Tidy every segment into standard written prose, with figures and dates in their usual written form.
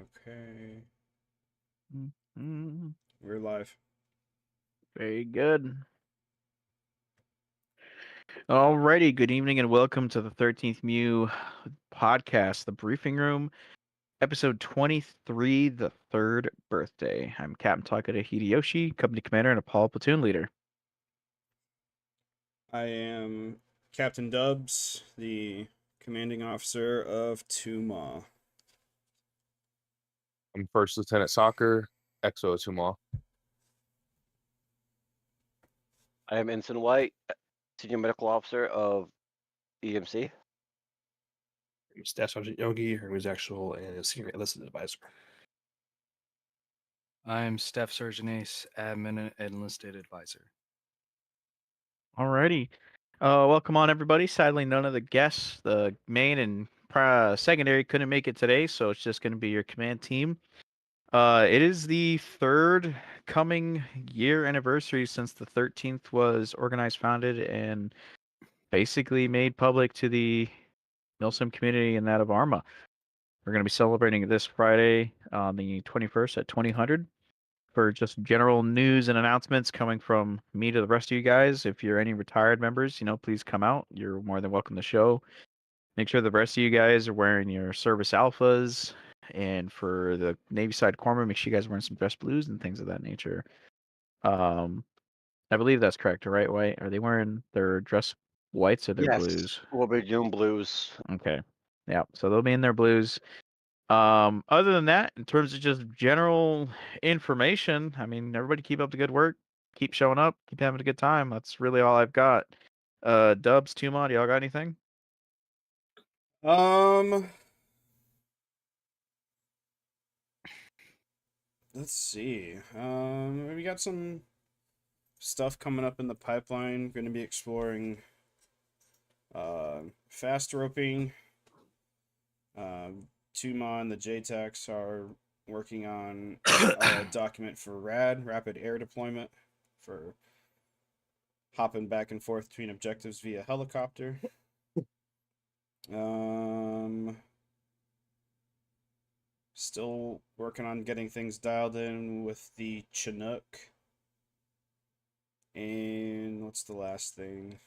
Okay. Mm, We're live. Very good. Alrighty, good evening and welcome to the 13th Mu podcast, The Briefing Room, episode 23, The Third Birthday. I'm Captain Takeda Hideyoshi, company commander and Apollo platoon leader. I am Captain Dubs, the commanding officer of Tuma. I'm First Lieutenant Soccer, XO Tumal. I am Ensign White, Senior Medical Officer of EMC. Staff Sergeant Yogi, Hermes Actual, and a Senior Enlisted Advisor. I'm Staff Sergeant Ace, Admin and Enlisted Advisor. Alrighty. Welcome on, everybody. Sadly, none of the guests, the main and secondary, couldn't make it today, so it's just going to be your command team. It is the third coming year anniversary since the 13th was organized, founded, and basically made public to the Milsim community and that of Arma. We're going to be celebrating this Friday on the 21st at 2000 for just general news and announcements coming from me to the rest of you guys. If you're any retired members, please come out. You're more than welcome to show. Make sure the rest of you guys are wearing your service alphas. And for the Navy side corpsmen, make sure you guys are wearing some dress blues and things of that nature. I believe that's correct, right, White? Are they wearing their dress whites or their blues? We'll be doing blues. Okay. Yeah, so they'll be in their blues. Other than that, in terms of just general information, I mean, everybody keep up the good work, keep showing up, keep having a good time. That's really all I've got. Dubs, Tumon, y'all got anything? Let's see. We got some stuff coming up in the pipeline. Going to be exploring fast roping. Tuma and the JTACs are working on a document for rapid air deployment, for hopping back and forth between objectives via helicopter. Still working on getting things dialed in with the Chinook. And what's the last thing?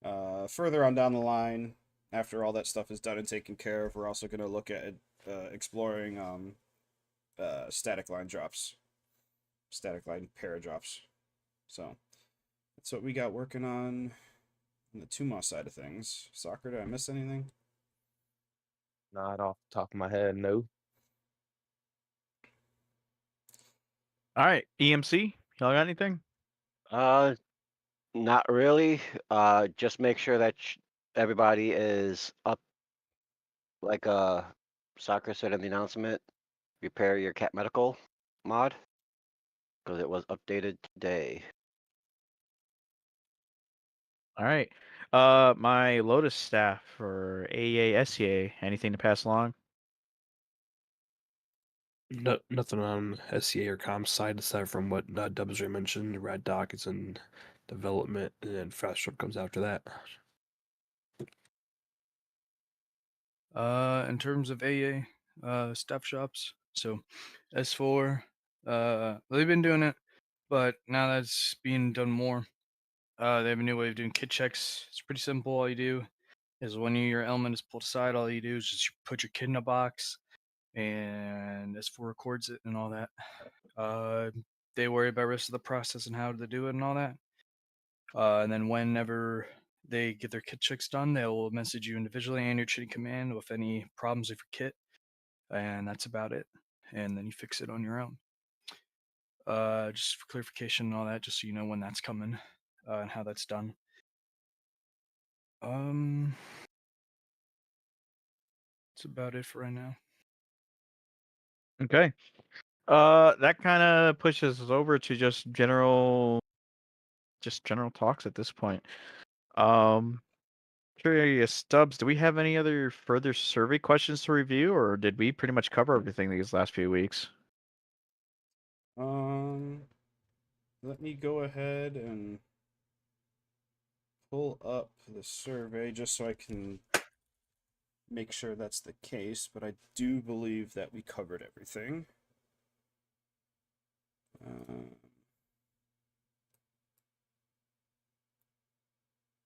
Further on down the line, after all that stuff is done and taken care of, we're also going to look at exploring static line drops. Static line paradrops. So, that's what we got working on the Tuma side of things. Soccer, did I miss anything? Not off the top of my head, no. All right, EMC, y'all got anything? Not really. Just make sure that everybody is up, like Soccer said in the announcement. Repair your Cat Medical mod, because it was updated today. All right. My Lotus staff for AEA, SEA, anything to pass along? No, nothing on SCA or comms side aside from what Dubs mentioned. Rad Doc is in development, and then Fast Trip comes after that. In terms of AA, staff shops, so S4, they've been doing it, but now that's being done more. They have a new way of doing kit checks. It's pretty simple. All you do is when your element is pulled aside, all you do is just put your kit in a box, and S4 records it and all that. They worry about the rest of the process and how to do it and all that. And then whenever they get their kit checks done, they'll message you individually and your chain command with any problems with your kit, and that's about it. And then you fix it on your own. Just for clarification and all that, just so you know when that's coming and how that's done. That's about it for right now. Okay. That kind of pushes us over to just general talks at this point. Curious, Stubbs, do we have any other further survey questions to review, or did we pretty much cover everything these last few weeks? Let me go ahead and pull up the survey just so I can make sure that's the case, but I do believe that we covered everything. Let's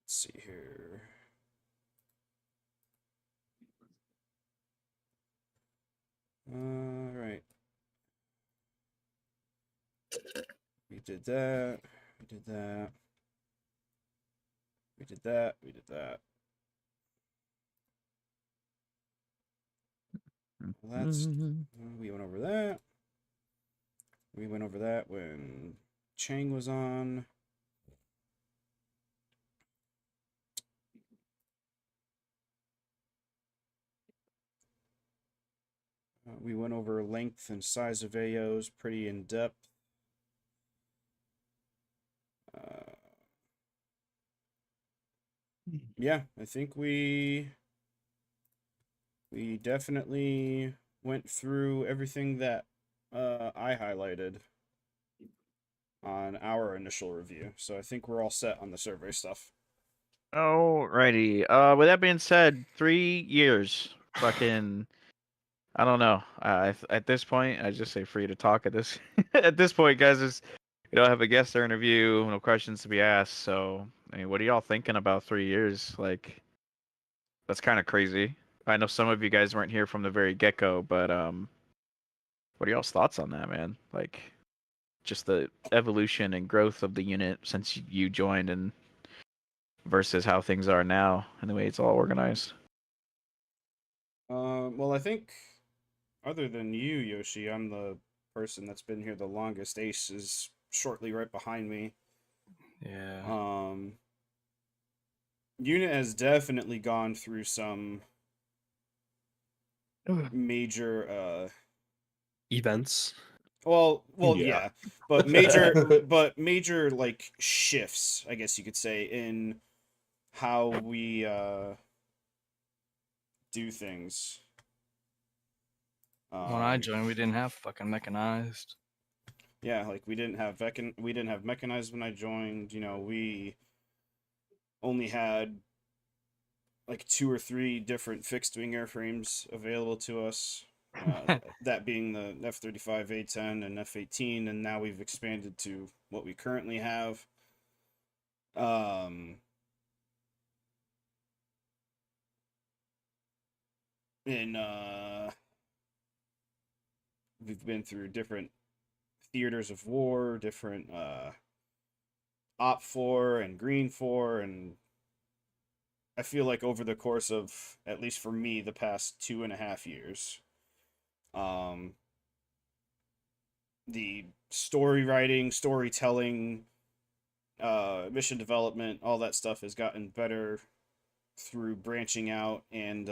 see here. All right. We did that. We did that. We did that. We did that. Well, that's we went over that. We went over that when Chang was on. We went over length and size of AOs pretty in depth. Yeah, I think we definitely went through everything that I highlighted on our initial review. So I think we're all set on the survey stuff. Alrighty. With that being said, 3 years. Fucking. I don't know. At this point, I just say free to talk. At this at this point, guys, is we don't have a guest or interview, no questions to be asked. So, I mean, what are y'all thinking about 3 years? Like, that's kind of crazy. I know some of you guys weren't here from the very get go, but what are y'all's thoughts on that, man? Like, just the evolution and growth of the unit since you joined, and versus how things are now and the way it's all organized. Well, I think other than you, Yoshi, I'm the person that's been here the longest. Ace is shortly right behind me. Yeah. Unit has definitely gone through some major Events. well Yeah. yeah, but major like shifts, I guess you could say, in how we do things. When I joined, we didn't have fucking mechanized. Yeah, like we didn't have mechanized when I joined. You know, we only had like 2 or 3 different fixed wing airframes available to us. That being the F-35 A-10 and F-18, and now we've expanded to what we currently have. We've been through different theaters of war, different Op 4 and Green 4, and I feel like over the course of, at least for me, the past 2.5 years, the story writing, storytelling, mission development, all that stuff has gotten better through branching out and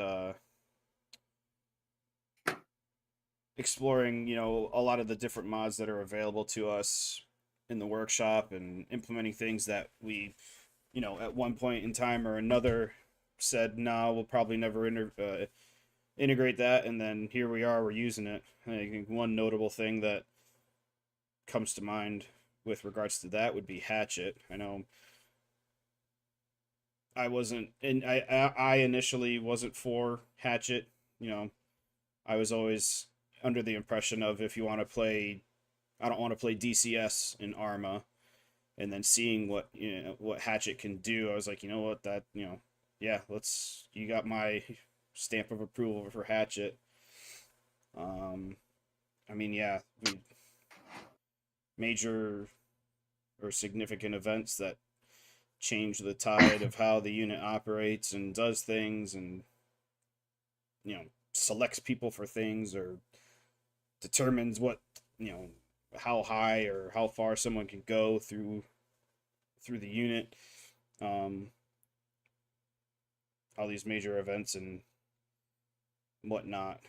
exploring, you know, a lot of the different mods that are available to us in the workshop, and implementing things that we, you know, at one point in time or another said, no, we'll probably never integrate that, and then here we are, we're using it. I think one notable thing that comes to mind with regards to that would be Hatchet. I know I wasn't, and I initially wasn't for Hatchet. You know, I was always under the impression of, if you want to play, I don't want to play DCS in Arma, and then seeing what, you know, what Hatchet can do, I was like, you know what, that, you know, yeah, you got my stamp of approval for Hatchet. I mean, yeah, major or significant events that change the tide of how the unit operates and does things, and, you know, selects people for things, or determines what, you know, how high or how far someone can go through the unit. All these major events and whatnot,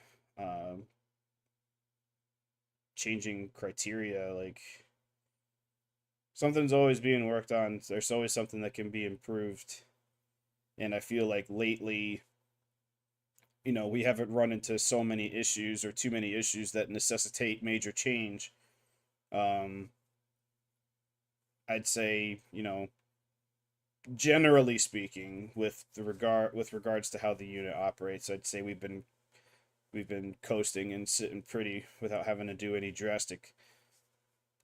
changing criteria, like, something's always being worked on. There's always something that can be improved, and I feel like lately, you know, we haven't run into so many issues, or too many issues, that necessitate major change. I'd say, you know, generally speaking, with regards to how the unit operates, I'd say we've been coasting and sitting pretty without having to do any drastic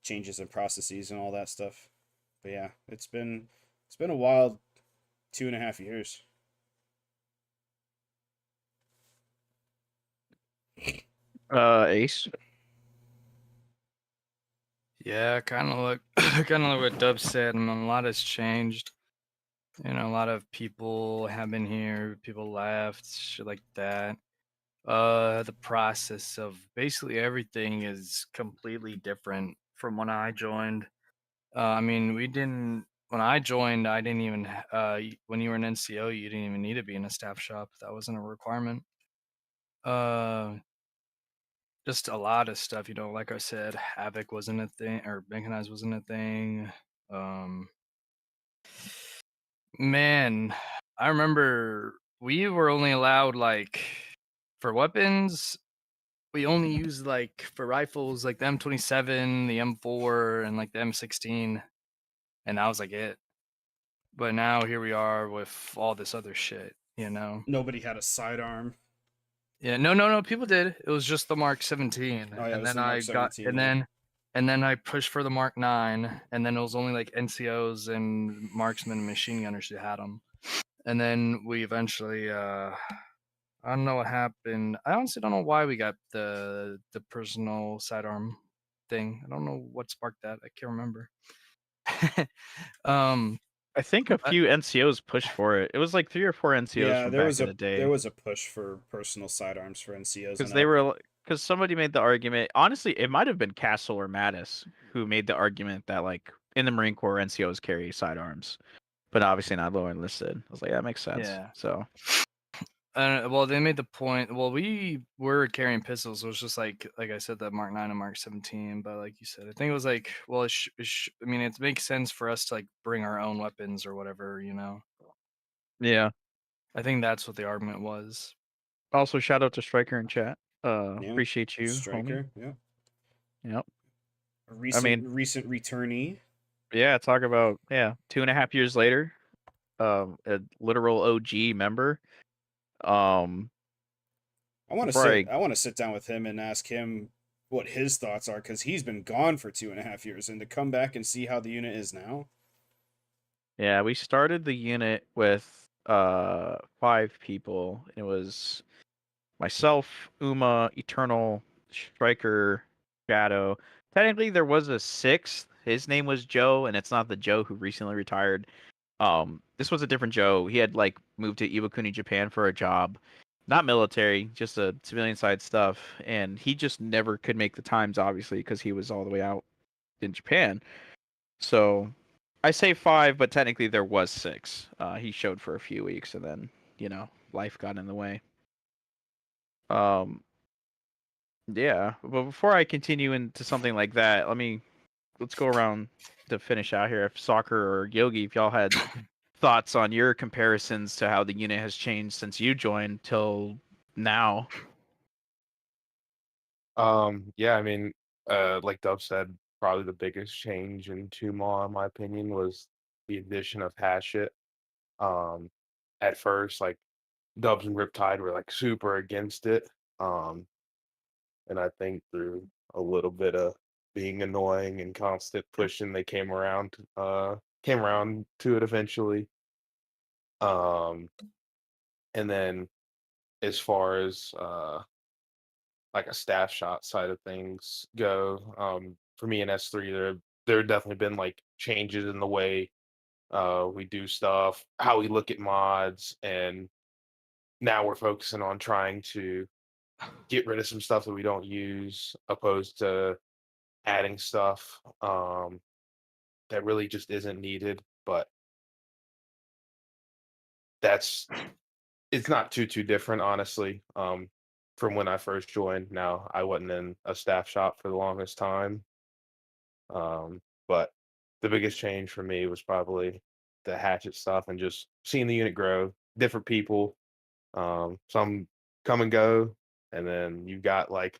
changes in processes and all that stuff. But yeah, it's been a wild 2.5 years. Ace. Yeah, kind of look, kind of like what Dub said. I mean, a lot has changed. You know, a lot of people have been here. People left, shit like that. The process of basically everything is completely different from when I joined. I mean, we didn't. When I joined, I didn't even. When you were an NCO, you didn't even need to be in a staff shop. That wasn't a requirement. Uh, just a lot of stuff. You know, like I said, Havoc wasn't a thing, or Mechanized wasn't a thing. Um, man, I remember we were only allowed like for weapons. We only used like for rifles like the M27, the M4, and like the M16, and that was like it. But now here we are with all this other shit, you know. Nobody had a sidearm. Yeah, no, people did. It was just the Mark 17, Oh, yeah, it and was then the Mark I got, 17, yeah. and then I pushed for the Mark 9, and then it was only like NCOs and marksmen and machine gunners who had them. And then we eventually, I don't know what happened. I honestly don't know why we got the personal sidearm thing. I don't know what sparked that. I can't remember. I think a few NCOs pushed for it. It was like 3 or 4 NCOs Yeah, from there back was in a the day. there was a push for personal sidearms for NCOs. Because and they were, because somebody made the argument. Honestly, it might have been Castle or Mattis who made the argument that like in the Marine Corps NCOs carry sidearms, but obviously not low enlisted. I was like, that makes sense. Yeah. So Well, they made the point. Well, we were carrying pistols. It was just like I said, that Mark 9 and Mark 17. But like you said, I think it was like, well, I mean, it makes sense for us to like bring our own weapons or whatever, you know. yeah. I think that's what the argument was. Also, shout out to Striker in chat. Yeah, Appreciate you, homie. Striker. Yeah, Yep. a recent mean- recent returnee. Yeah. Talk about 2.5 years later. A literal OG member. I want to Before I want to sit down with him and ask him what his thoughts are, because he's been gone for 2.5 years, and to come back and see how the unit is now. Yeah, we started the unit with 5 people. It was myself, Uma, Eternal, Striker, Shadow. Technically there was a 6th. His name was Joe, and it's not the Joe who recently retired. This was a different Joe. He had like moved to Iwakuni, Japan for a job. Not military, just a civilian side stuff, and he just never could make the times, obviously, because he was all the way out in Japan. So I say 5, but technically there was 6. He showed for a few weeks, and then life got in the way. Yeah, but before I continue into something like that, let's go around to finish out here. If Soccer or Yogi, if y'all had thoughts on your comparisons to how the unit has changed since you joined till now. Yeah, I mean, like Dub said, probably the biggest change in Tumor, in my opinion, was the addition of Hatchet. At first, like Dubs and Riptide were like super against it. And I think through a little bit of being annoying and constant pushing, they came around to it eventually. And then as far as like a staff shot side of things go, for me in S3, there have definitely been like changes in the way we do stuff, how we look at mods, and now we're focusing on trying to get rid of some stuff that we don't use, opposed to adding stuff that really just isn't needed. But it's not too different, honestly. From when I first joined. Now, I wasn't in a staff shop for the longest time, but the biggest change for me was probably the Hatchet stuff and just seeing the unit grow, different people, some come and go, and then you've got like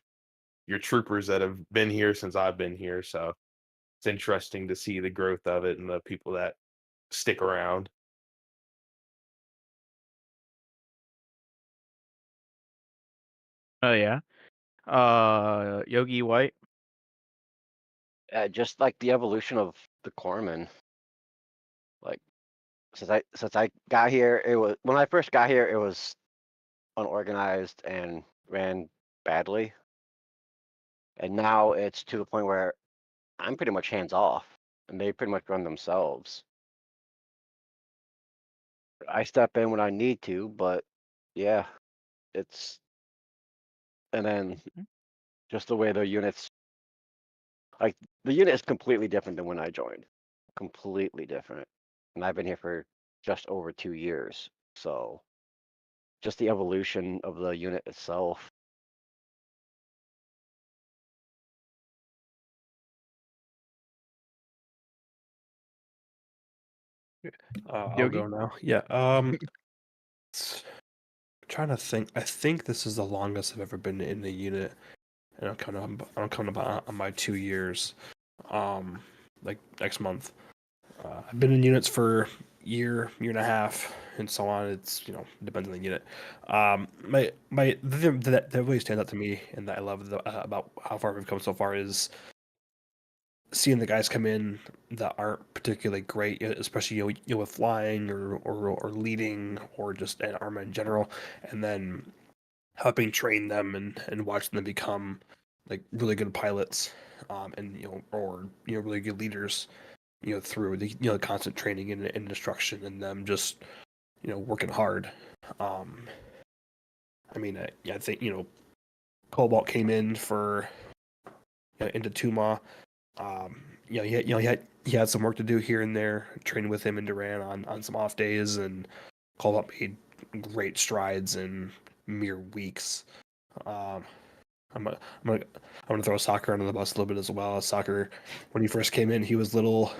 your troopers that have been here since I've been here. So it's interesting to see the growth of it and the people that stick around. Oh yeah. Yogi White. Just like the evolution of the corpsman. Like since I got here, it was when I first got here, it was unorganized and ran badly, and now it's to the point where I'm pretty much hands off, and they pretty much run themselves. I step in when I need to, but yeah, it's and then just the way the units, like the unit is completely different than when I joined, completely different, and I've been here for just over 2 years, so just the evolution of the unit itself. I'll Yogi? go now. Yeah. Trying to think. I think this is the longest I've ever been in the unit, and I'm kind of on my 2 years. Like next month. I've been in units for year and a half, and so on. It's depends on the unit. The thing that really stands out to me, and that I love about how far we've come so far is seeing the guys come in that aren't particularly great, especially with flying or leading or just an armor in general, and then helping train them and watching them become like really good pilots, and or really good leaders, through the constant training and instruction and them just working hard. I mean, I think Cobalt came in for into Tuma. He had some work to do here and there, training with him in Duran on some off days, and Cobalt made great strides in mere weeks. Um, I'm gonna throw Soccer under the bus a little bit as well. Soccer, when he first came in, he was a little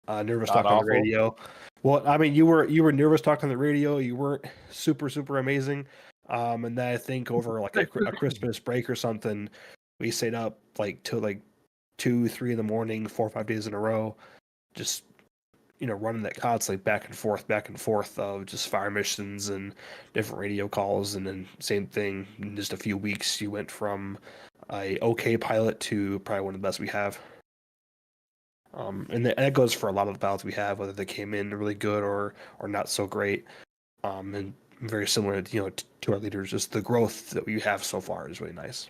nervous talking on the awful. radio. Well, I mean, you were nervous talking on the radio. You weren't super amazing. And then I think over like a Christmas break or something, we stayed up like till like 2-3 in the morning, 4 or 5 days in a row, just running that constantly back and forth of just fire missions and different radio calls, and then same thing. In just a few weeks, you went from a okay pilot to probably one of the best we have. And that goes for a lot of the pilots we have, whether they came in really good or not so great. And very similar, to our leaders. Just the growth that we have so far is really nice.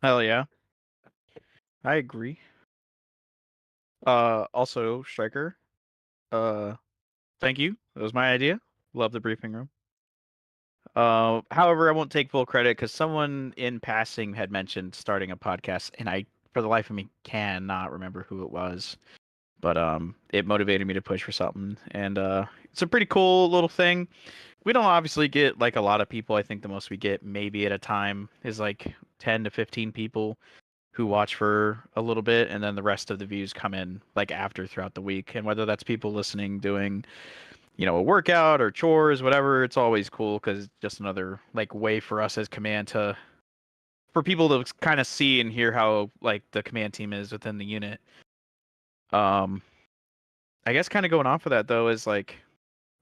Hell yeah. I agree. Also, Striker. Thank you. That was my idea. Love the briefing room. However, I won't take full credit because someone in passing had mentioned starting a podcast, and I, for the life of me, cannot remember who it was. But it motivated me to push for something, and it's a pretty cool little thing. We don't obviously get like a lot of people. I think the most we get maybe at a time is like 10 to 15 people who watch for a little bit, and then the rest of the views come in like after throughout the week. And whether that's people listening, doing a workout or chores, whatever, it's always cool because it's just another like way for us as command for people to kind of see and hear how like the command team is within the unit. I guess kind of going off of that though is like,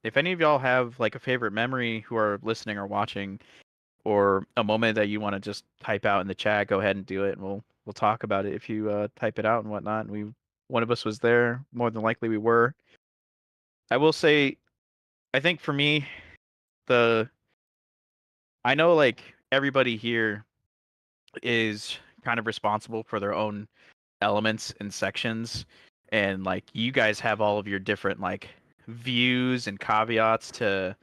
if any of y'all have like a favorite memory who are listening or watching, or a moment that you want to just type out in the chat, go ahead and do it, and we'll talk about it if you type it out and whatnot. And one of us was there, more than likely we were. I will say, I think for me, I know like everybody here is kind of responsible for their own elements and sections, and like you guys have all of your different like views and caveats to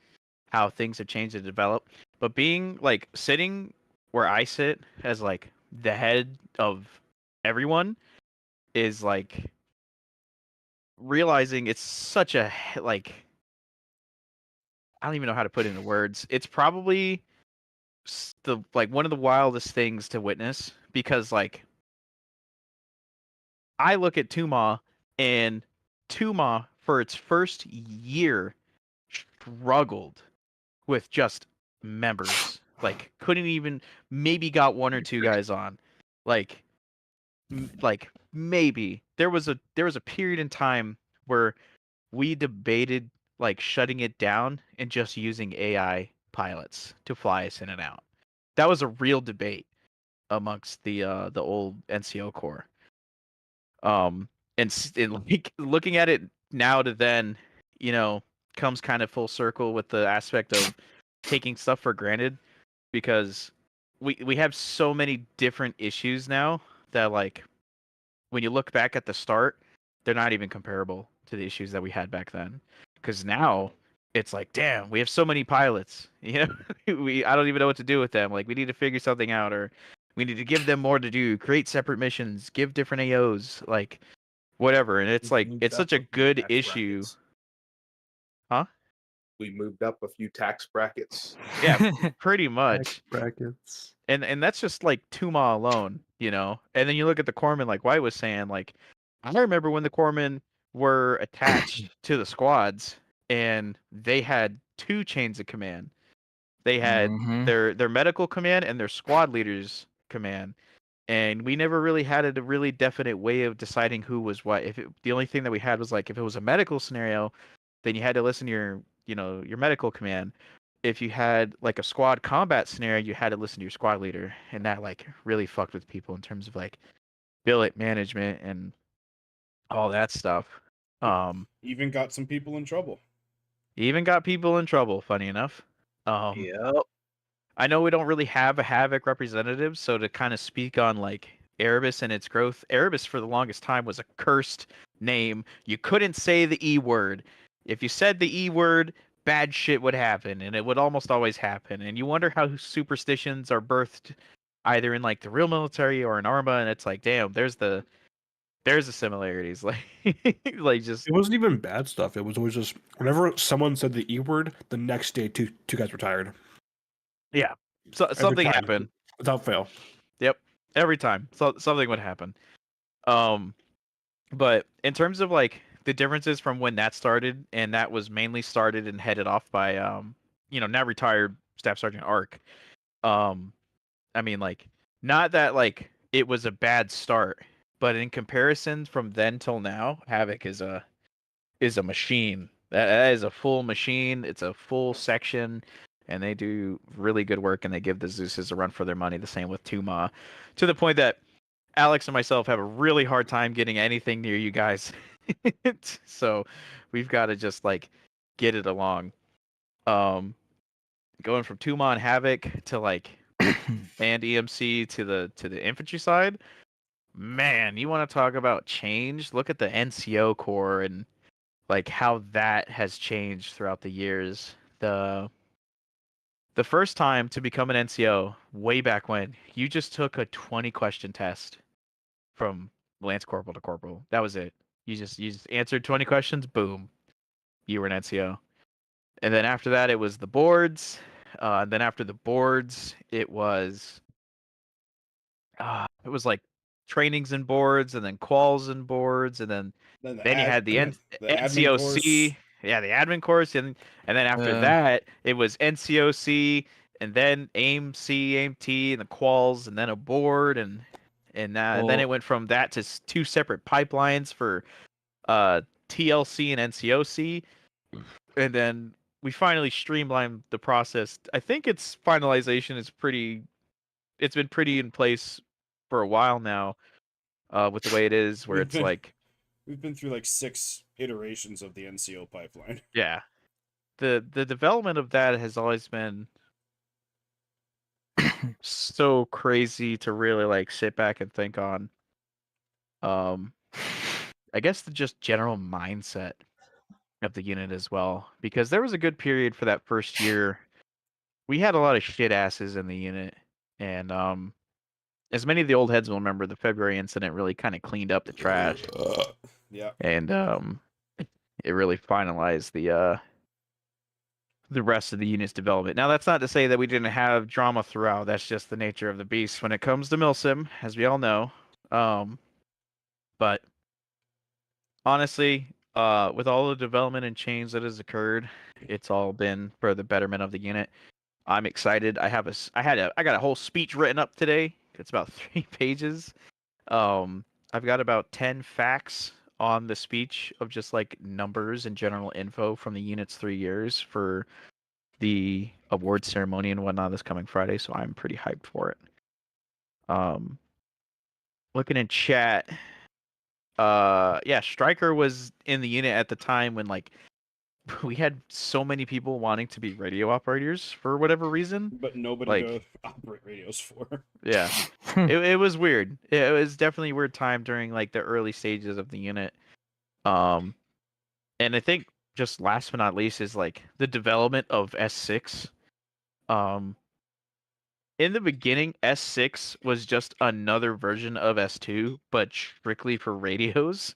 how things have changed and developed. But being like sitting where I sit as like the head of everyone is like realizing it's such a like, I don't even know how to put it into words. It's probably the like one of the wildest things to witness, because like I look at Tuma, and Tuma for its first year struggled with just members. Like couldn't even, maybe got one or two guys on. Like maybe there was a period in time where we debated like shutting it down and just using AI pilots to fly us in and out. That was a real debate amongst the old NCO Corps. And like looking at it now to then, you know, comes kind of full circle with the aspect of taking stuff for granted, because we have so many different issues now that, like, when you look back at the start, they're not even comparable to the issues that we had back then. Because now it's like, damn, we have so many pilots. You know, I don't even know what to do with them. Like, we need to figure something out, or we need to give them more to do, create separate missions, give different AOs, like whatever. And it's We like moved it's up such a few good tax issue. brackets. Huh? We moved up a few tax brackets. Yeah, pretty much. Brackets. And that's just like Tuma alone, you know. And then you look at the corpsmen, like White was saying, like I remember when the corpsmen were attached to the squads and they had two chains of command. They had Mhm. their medical command and their squad leaders command. And we never really had a really definite way of deciding who was what. The only thing that we had was, like, if it was a medical scenario, then you had to listen to your medical command. If you had like a squad combat scenario, you had to listen to your squad leader, and that like really fucked with people in terms of like billet management and all that stuff. Even got some people in trouble. Even got people in trouble, funny enough. Yep. I know we don't really have a Havoc representative, so to kind of speak on like Erebus and its growth, Erebus for the longest time was a cursed name. You couldn't say the E word. If you said the E word, bad shit would happen, and it would almost always happen. And you wonder how superstitions are birthed either in like the real military or in Arma, and it's like, damn, there's the similarities. Like like just It wasn't even bad stuff. It was always just whenever someone said the E word, the next day two guys retired. yeah. So Every something time, happened. without fail. Yep. Every time. So something would happen. But in terms of like the differences from when that started, and that was mainly started and headed off by now retired Staff Sergeant Ark. I mean, like, not that like it was a bad start, but in comparison from then till now, Havoc is a machine. That is a full machine. It's a full section, and they do really good work, and they give the Zeus's a run for their money. The same with Tuma, to the point that Alex and myself have a really hard time getting anything near you guys. So we've got to just like get it along. Going from Tuma and Havoc to like and EMC to the infantry side. Man, you want to talk about change? Look at the NCO Corps and like how that has changed throughout the years. The first time to become an NCO, way back when, you just took a 20 question test from Lance Corporal to Corporal. That was it. You just answered 20 questions, boom, you were an NCO. And then after that, it was the boards. And then after the boards, it was like trainings and boards, and then quals and boards, and then you had the the admin NCOC. course. Yeah, the admin course, and then after Yeah. that, it was NCOC, and then AIM-C, AIM-T, and the quals, and then a board, and then Well- it went from that to two separate pipelines for TLC and NCOC, and then we finally streamlined the process. I think its finalization is it's been pretty in place for a while now, with the way it is, where We've it's been- like, We've been through like 6 iterations of the NCO pipeline. yeah, the development of that has always been so crazy to really like sit back and think on. I guess the just general mindset of the unit as well, because there was a good period for that first year. We had a lot of shit asses in the unit, and as many of the old heads will remember, the February incident really kind of cleaned up the trash, Yeah. and it really finalized the rest of the unit's development. Now, that's not to say that we didn't have drama throughout. That's just the nature of the beast when it comes to Milsim, as we all know. But honestly, with all the development and change that has occurred, it's all been for the betterment of the unit. I'm excited. I got a whole speech written up today. It's about 3 pages. I've got about 10 facts on the speech of just like numbers and general info from the unit's 3 years for the award ceremony and whatnot this coming Friday, so I'm pretty hyped for it. Looking in chat, yeah, Stryker was in the unit at the time when like we had so many people wanting to be radio operators for whatever reason. But nobody Like- to operate radios for. Yeah, it was weird. It was definitely a weird time during like the early stages of the unit. And I think just last but not least is like the development of S6. In the beginning, S6 was just another version of S2, but strictly for radios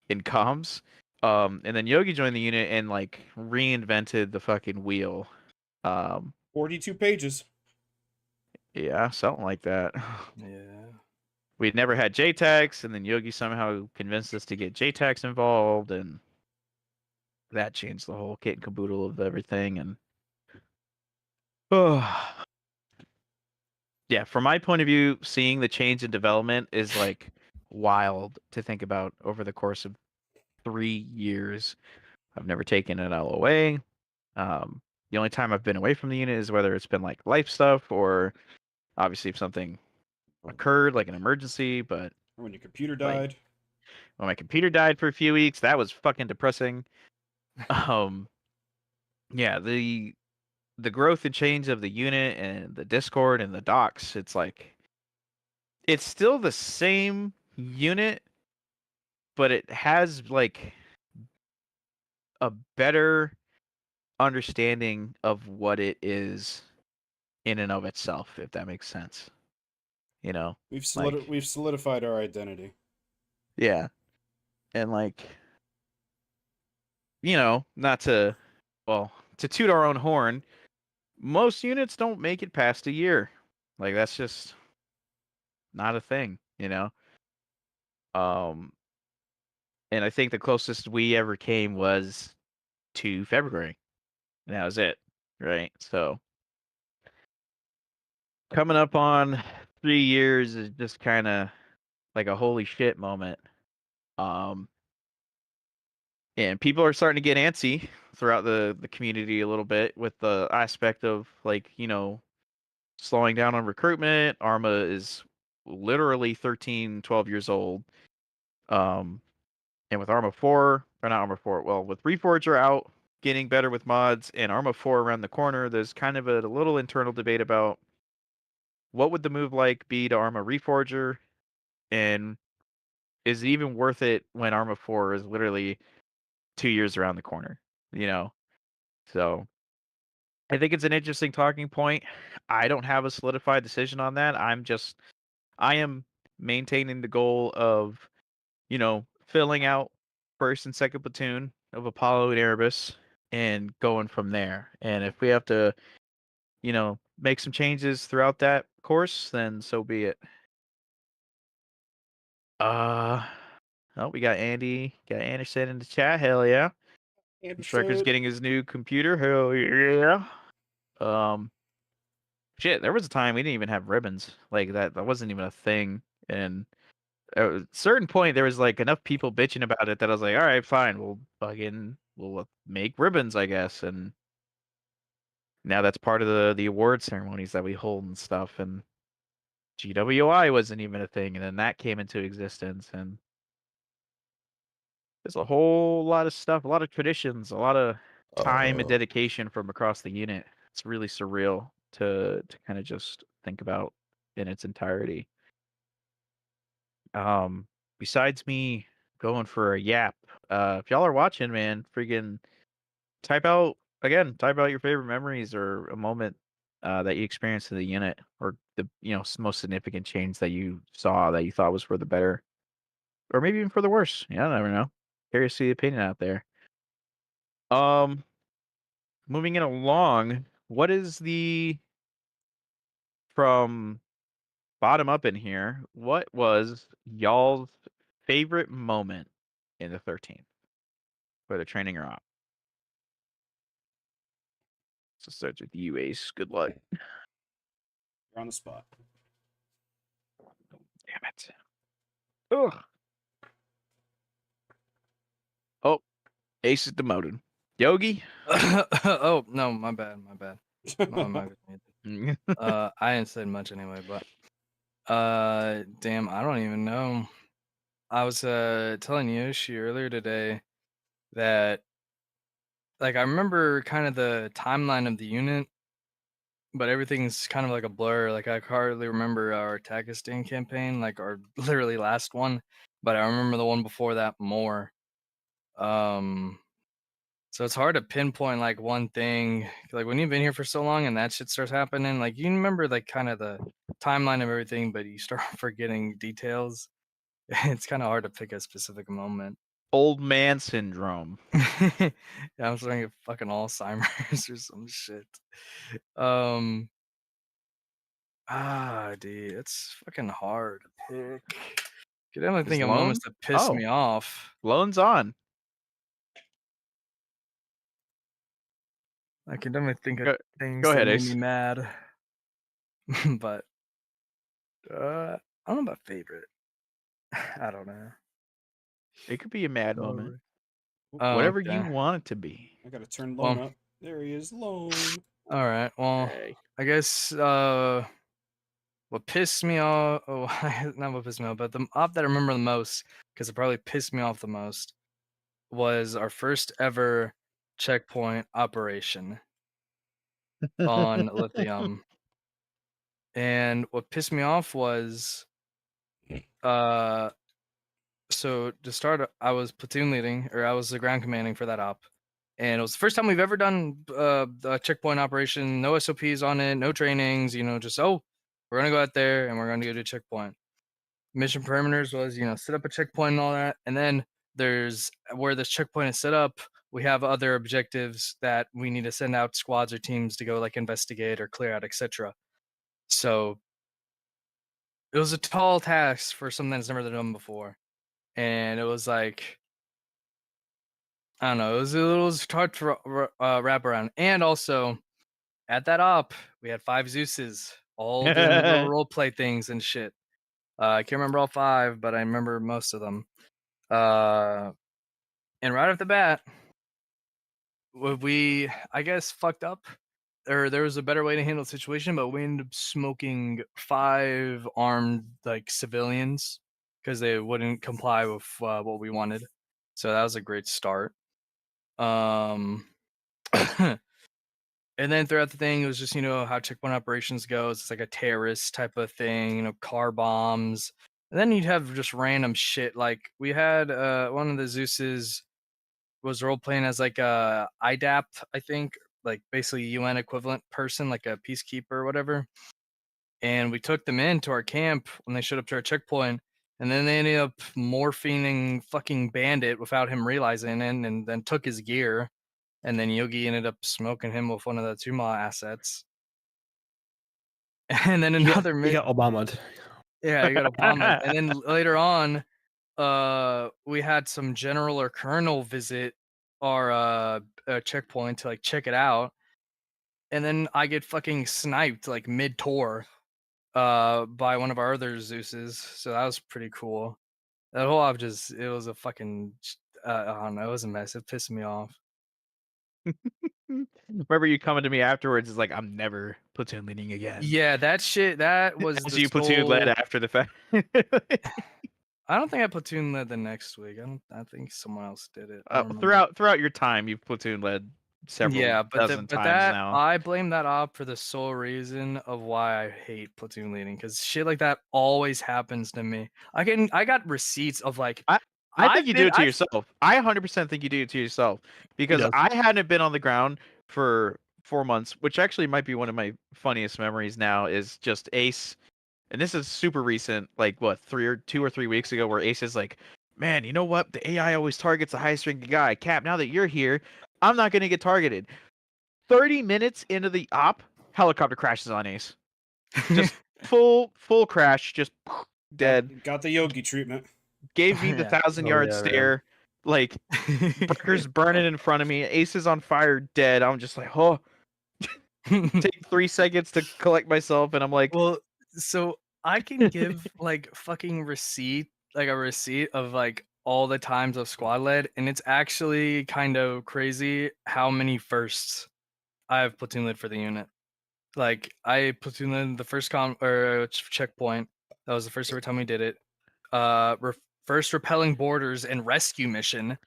and comms. And then Yogi joined the unit and like reinvented the fucking wheel. 42 pages. Yeah, something like that. Yeah. We'd never had JTAGs, and then Yogi somehow convinced us to get JTAGs involved, and that changed the whole kit and caboodle of everything. And yeah, from my point of view, seeing the change in development is like wild to think about over the course of 3 years. I've never taken an LOA. The only time I've been away from the unit is whether it's been like life stuff or obviously if something occurred, like an emergency. But Or when your computer Like- died. when my computer died for a few weeks, that was fucking depressing. Yeah, the growth and change of the unit and the Discord and the docs, it's like it's still the same unit, but it has like a better understanding of what it is in and of itself, if that makes sense. You know? We've like- we've solidified our identity. Yeah. And like, you know, not to, well, to toot our own horn, most units don't make it past a year. Like that's just not a thing, you know? And I think the closest we ever came was to February. And that was it. Right. So coming up on 3 years is just kind of like a holy shit moment. And people are starting to get antsy throughout the community a little bit with the aspect of like, you know, slowing down on recruitment. Arma is literally 13, 12 years old. And with Arma 4, or not Arma 4, well, with Reforger out, getting better with mods, and Arma 4 around the corner, there's kind of a little internal debate about what would the move like be to Arma Reforger, and is it even worth it when Arma 4 is literally 2 years around the corner, you know? So I think it's an interesting talking point. I don't have a solidified decision on that. I am maintaining the goal of, you know, filling out first and second platoon of Apollo and Erebus and going from there. And if we have to, you know, make some changes throughout that course, then so be it. Oh, we got Andy, got Anderson in the chat. Hell yeah. Striker's getting his new computer. Hell yeah. Shit, there was a time we didn't even have ribbons. Like that wasn't even a thing. And at a certain point there was like enough people bitching about it that I was like, all right, fine, we'll make ribbons, I guess. And now that's part of the award ceremonies that we hold and stuff. And GWI wasn't even a thing, and then that came into existence. And there's a whole lot of stuff, a lot of traditions, a lot of time and dedication from across the unit. It's really surreal to kind of just think about in its entirety. Besides me going for a yap, if y'all are watching, man, freaking type out your favorite memories or a moment that you experienced in the unit, or the most significant change that you saw that you thought was for the better, or maybe even for the worse. Yeah, I never know. Curious to see the opinion out there. Moving it along, what is from bottom up in here, what was y'all's favorite moment in the 13th, whether training or op? So starts with you, Ace. Good luck. You're on the spot. Damn it. Ugh. Ace is demoted. Yogi? Oh no, my bad. My bad. I didn't say much anyway, but damn, I don't even know. I was telling Yoshi earlier today that like I remember kind of the timeline of the unit, but everything's kind of like a blur. Like I hardly remember our Takistan campaign, like our literally last one, but I remember the one before that more. So it's hard to pinpoint like one thing. Like when you've been here for so long and that shit starts happening, like you remember like kind of the timeline of everything, but you start forgetting details. It's kind of hard to pick a specific moment. Old man syndrome. Yeah, I'm starting to get fucking Alzheimer's or some shit. Dude, it's fucking hard to pick. You definitely Is think of Lone? moments that piss Oh. me off. Loan's on. I can definitely think of Go- things go that ahead, made Ace. me mad. But I don't know about favorite. I don't know. It could be a mad moment. Oh, Whatever okay. you want it to be. I gotta turn Lone Well, up. There he is, Lone. all right. Well, Hey. I guess what pissed me off, not what pissed me off, but the op that I remember the most, because it probably pissed me off the most, was our first ever checkpoint operation on Lithium. And what pissed me off was so to start, I was platoon leading, or I was the ground commanding for that op, and it was the first time we've ever done a checkpoint operation. No SOPs on it, no trainings. Just we're gonna go out there and we're gonna go do a checkpoint. Mission parameters was set up a checkpoint and all that, and then there's where this checkpoint is set up. We have other objectives that we need to send out squads or teams to go like investigate or clear out, etc. So it was a tall task for something that's never been done before. And it was like, I don't know, it was hard to wrap around. And also, at that op, we had 5 Zeuses all doing the little role play things and shit. I can't remember all 5, but I remember most of them. And right off the bat, we, I guess, fucked up. Or there was a better way to handle the situation, but we ended up smoking 5 armed like civilians because they wouldn't comply with what we wanted. So that was a great start. And then throughout the thing, it was just how checkpoint operations goes. It's like a terrorist type of thing, car bombs. And then you'd have just random shit. Like we had one of the Zeuses was role playing as like a IDAP, I think, like basically UN equivalent person, like a peacekeeper or whatever. And we took them into our camp when they showed up to our checkpoint, and then they ended up morphing fucking bandit without him realizing it, and then took his gear. And then Yogi ended up smoking him with one of the Tuma assets. And then another He got Obama'd. yeah, he got Obama. And then later on, we had some general or colonel visit our checkpoint to like check it out. And then I get fucking sniped like mid tour by one of our other Zeuses. So that was pretty cool. That whole op it was a fucking I don't know, it was a mess. It pissed me off. Remember you coming to me afterwards is like, I'm never platoon leading again. Yeah, that shit, that was As the you platoon led sole- after the fact. I don't think I platoon led the next week. I think someone else did it. I don't remember. Throughout your time, you've platoon led several dozen times that now. I blame that op for the sole reason of why I hate platoon leading, because shit like that always happens to me. I got receipts of like I think you do it to yourself. I 100% think you do it to yourself, because does. I hadn't been on the ground for 4 months, which actually might be one of my funniest memories now, is just Ace. And this is super recent, like what, 2 or 3 weeks ago, where Ace is like, man, you know what? The AI always targets the highest ranking guy. Cap, now that you're here, I'm not going to get targeted. 30 minutes into the op, helicopter crashes on Ace. Just full crash, just dead. Got the Yogi treatment. Gave me the Yeah. 1,000-yard yeah, man. stare. Like, Burger's burning in front of me. Ace is on fire, dead. I'm just like, oh. Take 3 seconds to collect myself, and I'm like, Well, so I can give like fucking receipt, like a receipt of like all the times of squad led, and it's actually kind of crazy how many firsts I have platoon led for the unit. Like I platoon led the first checkpoint. That was the first ever time we did it. First repelling borders and rescue mission.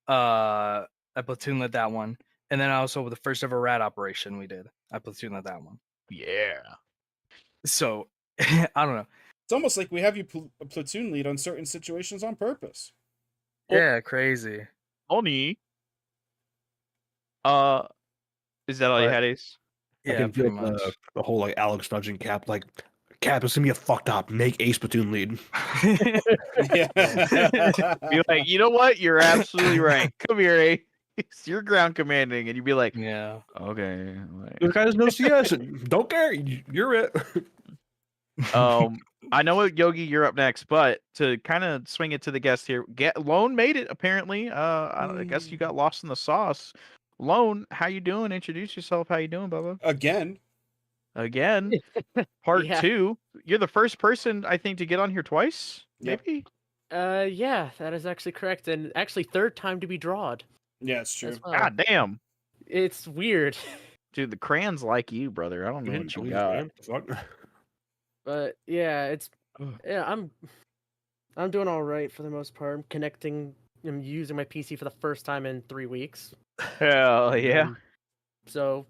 I platoon led that one, and then also the first ever rat operation we did. I platoon led that one. Yeah. So I don't know. It's almost like we have you platoon lead on certain situations on purpose. Yeah, crazy. Oni. Is that all you But- had, Ace? I Yeah, can feel pretty much. the whole like Alex nudging Cap, like Cap is gonna get fucked up. Make Ace platoon lead. Yeah. Be like, you know what? You're absolutely right. Come here, Ace. You're ground commanding, and you'd be like, Yeah. okay. like- This guy's no CS. Don't care. You're it. I know what Yogi, you're up next, but to kind of swing it to the guest here, Lone made it apparently. I guess you got lost in the sauce. Lone, how you doing? Introduce yourself. How you doing, Bubba? Again. Again, part Yeah. 2. You're the first person I think to get on here twice. Yep. Maybe. Yeah, that is actually correct, and actually third time to be drawed. Yeah, it's true. As well. God damn, It's weird, dude, the crayons like you, brother. I don't know what you got. Fuck. but yeah, it's Ugh. yeah. I'm doing all right for the most part. I'm using my PC for the first time in 3 weeks. Hell yeah. So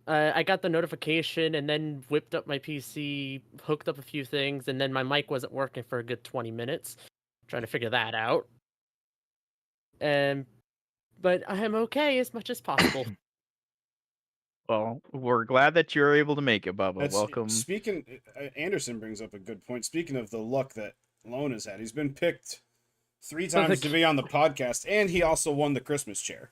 I got the notification and then whipped up my PC, hooked up a few things, and then my mic wasn't working for a good 20 minutes, trying to figure that out. But I am okay as much as possible. Well, we're glad that you're able to make it, Bubba. That's- Welcome. Speaking, Anderson brings up a good point. Speaking of the luck that Lone has had, he's been picked 3 times to be on the podcast, and he also won the Christmas chair.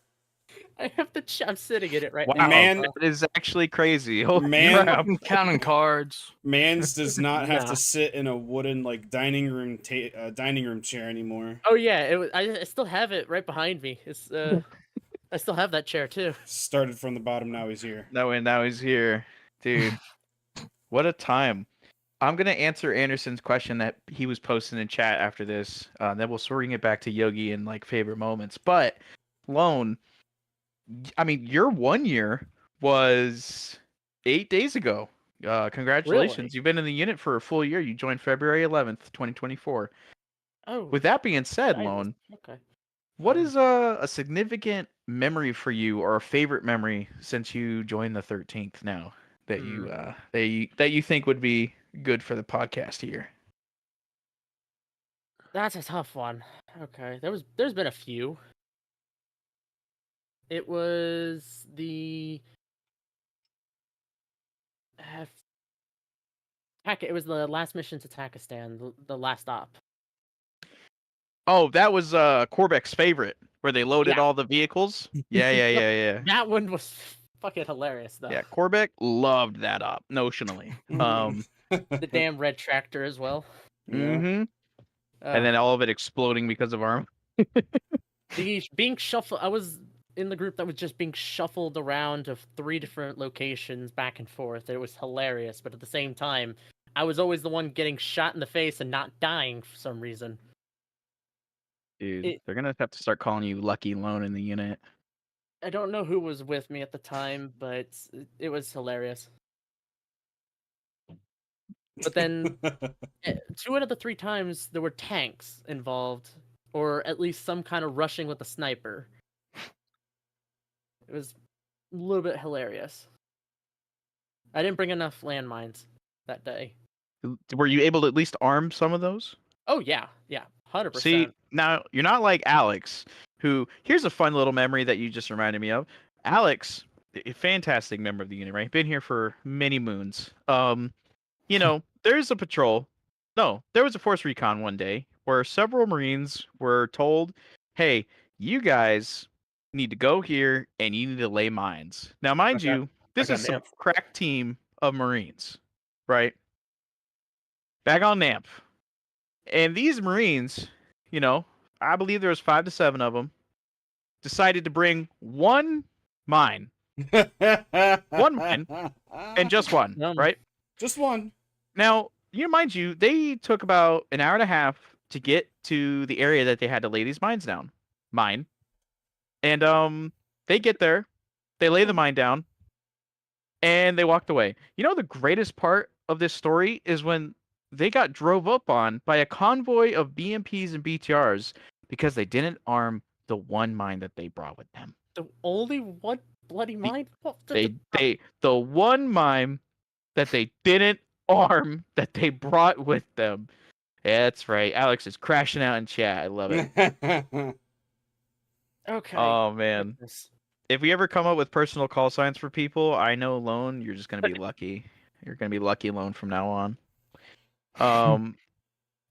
I have I'm sitting in it right Wow, now. Man- that is actually crazy. Oh, Man- crap. I'm counting cards. Mans does not have Nah. to sit in a wooden like dining room chair anymore. Oh yeah, I still have it right behind me. It's I still have that chair too. Started from the bottom, now he's here. Now he's here. Dude, what a time. I'm going to answer Anderson's question that he was posting in chat after this. Then we'll swing it back to Yogi in like favorite moments. But Lone, I mean, your 1 year was 8 days ago. Congratulations. Really? You've been in the unit for a full year. You joined February 11th, 2024. Oh, With that being said, I was- Lone, Okay. what is a significant memory for you, or a favorite memory since you joined the 13th now that you that you think would be good for the podcast here? That's a tough one. Okay, there's been a few. It was the it was the last mission to Takistan, the last stop. Oh, that was Corbeck's favorite, where they loaded Yeah. all the vehicles. Yeah. That one was fucking hilarious though. Yeah, Corbeck loved that up notionally. The damn red tractor as well. Mhm. Uh, And then all of it exploding because of arm. being shuffled. I was in the group that was just being shuffled around to 3 different locations back and forth. It was hilarious, but at the same time, I was always the one getting shot in the face and not dying for some reason. Dude, they're gonna have to start calling you Lucky Lone in the unit. I don't know who was with me at the time, but it was hilarious. But then 2 out of the 3 times there were tanks involved, or at least some kind of rushing with a sniper. It was a little bit hilarious. I didn't bring enough landmines that day. Were you able to at least arm some of those? Oh yeah, 100%. See, now you're not like Alex, who, here's a fun little memory that you just reminded me of. Alex, a fantastic member of the unit, right? Been here for many moons. You know, there's a patrol. No, there was a force recon one day where several Marines were told, hey, you guys need to go here and you need to lay mines. Now, mind Okay. you, this I is got some NAMP. crack team of Marines, right? Back on NAMP. And these Marines, you know, I believe there was 5 to 7 of them, decided to bring one mine, One mine, and just one, right? Just one. Now, mind you, they took about an hour and a half to get to the area that they had to lay these mines down. And they get there, they lay the mine down, and they walked away. You know the greatest part of this story is when they got drove up on by a convoy of BMPs and BTRs because they didn't arm the one mine that they brought with them. The only one bloody mine. The one mine that they didn't arm that they brought with them. Yeah, that's right. Alex is crashing out in chat. I love it. Okay. Oh man. goodness. If we ever come up with personal call signs for people, I know Lone, you're just gonna be lucky. You're gonna be lucky Lone from now on.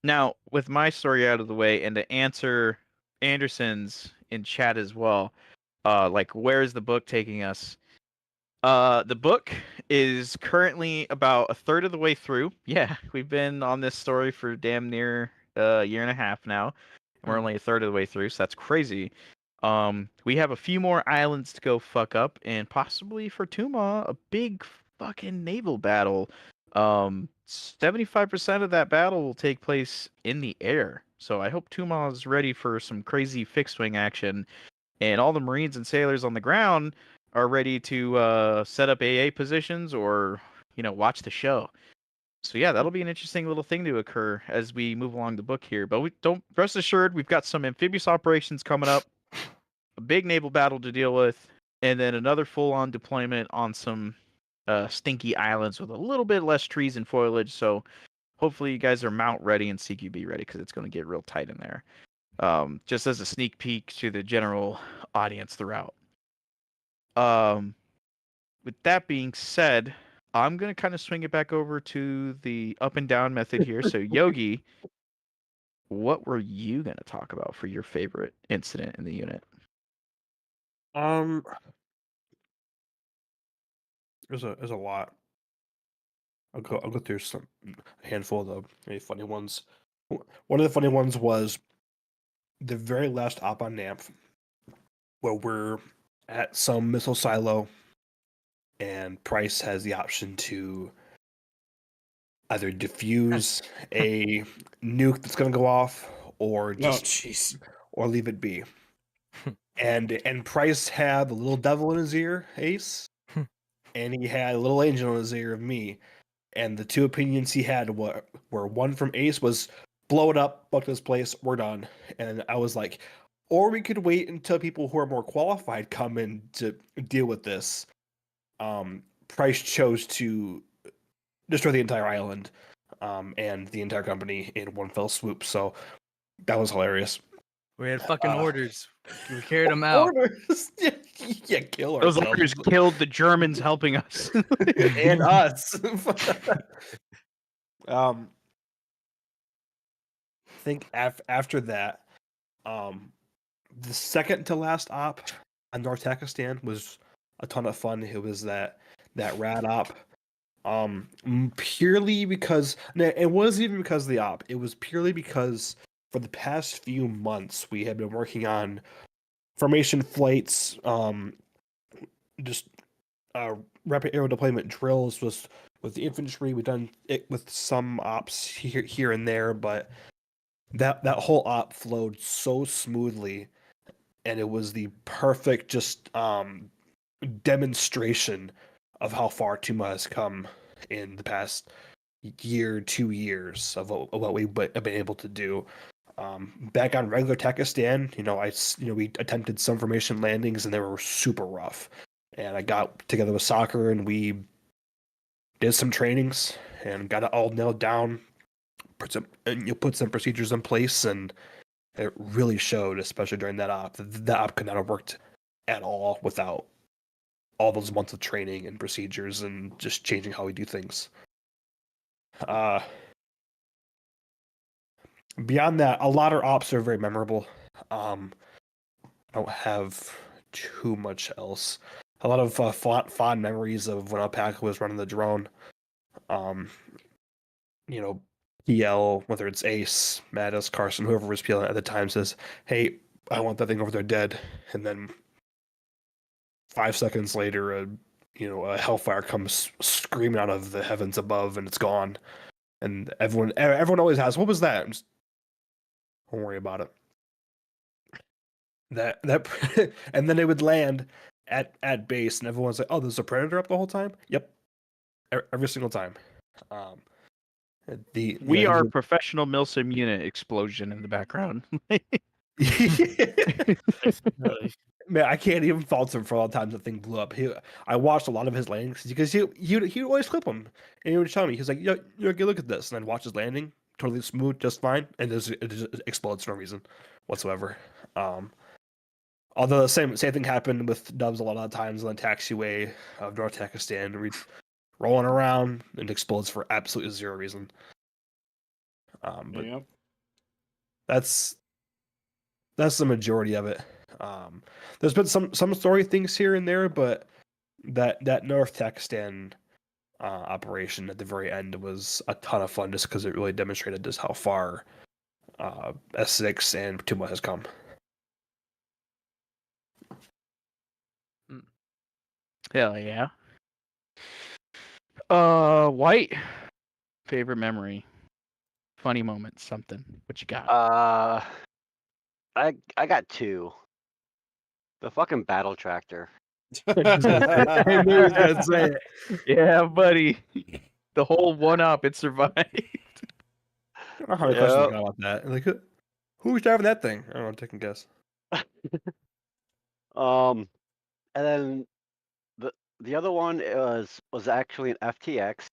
Now with my story out of the way, and to answer Anderson's in chat as well, like where's the book taking us? The book is currently about a third of the way through. Yeah, we've been on this story for damn near a year and a half now. And we're only a third of the way through, so that's crazy. We have a few more islands to go fuck up, and possibly for Tuma, a big fucking naval battle. 75% of that battle will take place in the air. So I hope Tuma is ready for some crazy fixed wing action, and all the Marines and sailors on the ground are ready to set up AA positions or watch the show. So yeah, that'll be an interesting little thing to occur as we move along the book here. But we don't rest assured, we've got some amphibious operations coming up, a big naval battle to deal with, and then another full-on deployment on some stinky islands with a little bit less trees and foliage. So hopefully you guys are mount ready and CQB ready because it's going to get real tight in there. Just as a sneak peek to the general audience throughout. With that being said, I'm going to kind of swing it back over to the up and down method here. So Yogi, what were you going to talk about for your favorite incident in the unit? There's a lot. I'll go through a handful of the maybe funny ones. One of the funny ones was the very last op on NAMP, where we're at some missile silo, and Price has the option to either defuse a nuke that's going to go off, or just or leave it be. And Price had the little devil in his ear, Ace, and he had a little angel in his ear of me. And the two opinions he had were one from Ace was blow it up, fuck this place, we're done. And I was like, or we could wait until people who are more qualified come in to deal with this. Price chose to destroy the entire island and the entire company in one fell swoop. So that was hilarious. We had fucking orders. We carried them out. Orders? Yeah, kill Those ourselves. orders killed the Germans helping us. And us. I think after that, the second to last op on North Takistan was a ton of fun. It was that rad op. Purely because it wasn't even because of the op. It was purely because for the past few months we had been working on formation flights, just rapid aero deployment drills with the infantry. We've done it with some ops here and there, but that whole op flowed so smoothly, and it was the perfect just demonstration of how far Tuma has come in the past year, 2 years of what we've been able to do. Back on regular Takistan, we attempted some formation landings and they were super rough. And I got together with Soccer and we did some trainings and got it all nailed down. Put some procedures in place, and it really showed, especially during that op. That op could not have worked at all without all those months of training and procedures and just changing how we do things. Beyond that, a lot of ops are very memorable. I don't have too much else. A lot of fond memories of when Alpaca was running the drone. PL, whether it's Ace, Mattis, Carson, whoever was PL at the time, says, "Hey, I want that thing over there dead," and then 5 seconds later, a hellfire comes screaming out of the heavens above, and it's gone. And everyone always asks, "What was that?" Don't worry about it. That and then it would land at base, and everyone's like, "Oh, there's a predator up the whole time." Yep, every single time. We are professional Milsim unit explosion in the background. Man, I can't even fault him for all the times the thing blew up. I watched a lot of his landings because he'd always clip them, and he would tell me, he's like, "Yo, look at this," and I'd watch his landing, totally smooth, just fine, and it just explodes for no reason whatsoever. Although the same thing happened with Dubs a lot of times on the taxiway of North Takistan, we rolling around and explodes for absolutely zero reason. But Yep. that's the majority of it. There's been some story things here and there, but that North Takistan operation at the very end was a ton of fun, just because it really demonstrated just how far S6 and Tuma has come. Hell yeah. White. Favorite memory. Funny moment, something. What you got? I got 2. The fucking battle tractor. I knew he was gonna say it. Yeah, buddy. The whole one-up, it survived. I don't know how many questions I got about that. Like, who was driving that thing? I don't know. Take a guess. And then the other one was actually an FTX.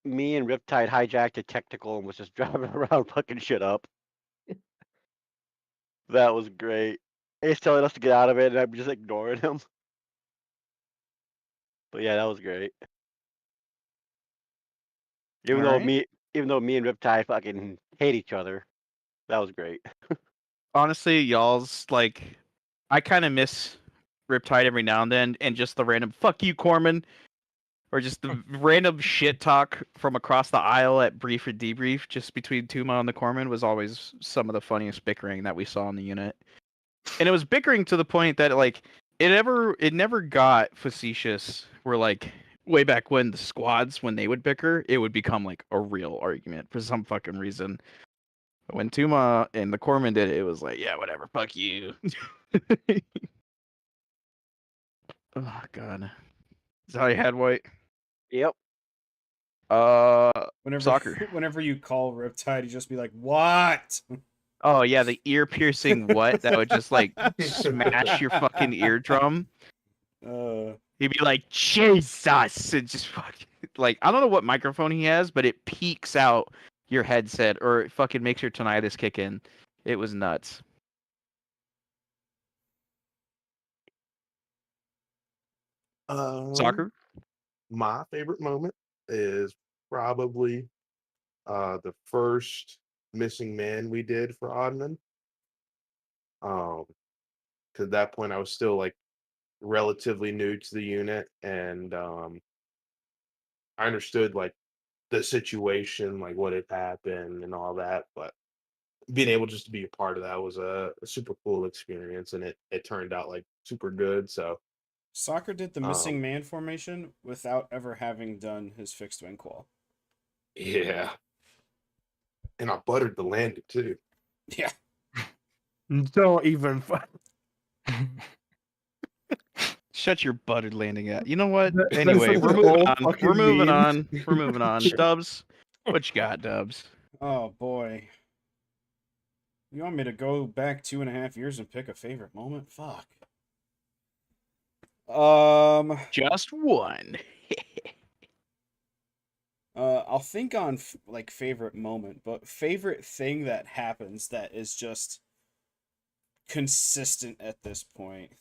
Me and Riptide hijacked a technical and was just driving around fucking shit up. That was great. He's telling us to get out of it, and I'm just ignoring him. But yeah, that was great. Even though me and Riptide fucking hate each other, that was great. Honestly, y'all's like, I kind of miss Riptide every now and then, and just the random "fuck you, Corman," or just the random shit talk from across the aisle at brief or debrief, just between Tuma and the Corman, was always some of the funniest bickering that we saw in the unit. And it was bickering to the point that like it never got facetious. Where like way back when the squads, when they would bicker, it would become like a real argument for some fucking reason. But when Tuma and the Corman did it, it was like, yeah, whatever, fuck you. Oh god. Is that all you had, White? Yep. Soccer. Whenever you call Riptide, you just be like, "What?" Oh yeah, the ear piercing what that would just like smash your fucking eardrum. He'd be like, Jesus, and just fucking like, I don't know what microphone he has, but it peaks out your headset or it fucking makes your tinnitus kick in. It was nuts. Soccer? My favorite moment is probably the first missing man we did for Oddman. Because at that point I was still like relatively new to the unit, and I understood like the situation, like what had happened and all that, but being able just to be a part of that was a super cool experience, and it turned out like super good. So Soccer did the missing man formation without ever having done his fixed wing qual. Yeah. And I buttered the landing too. Yeah. Don't even. Shut your buttered landing at. You know what? That's Anyway, such we're an moving old on. fucking We're moving meme. on. We're moving on. Dubs, what you got, Dubs? Oh boy. You want me to go back 2.5 years and pick a favorite moment? Fuck. Just one. I'll think on like favorite moment, but favorite thing that happens that is just consistent at this point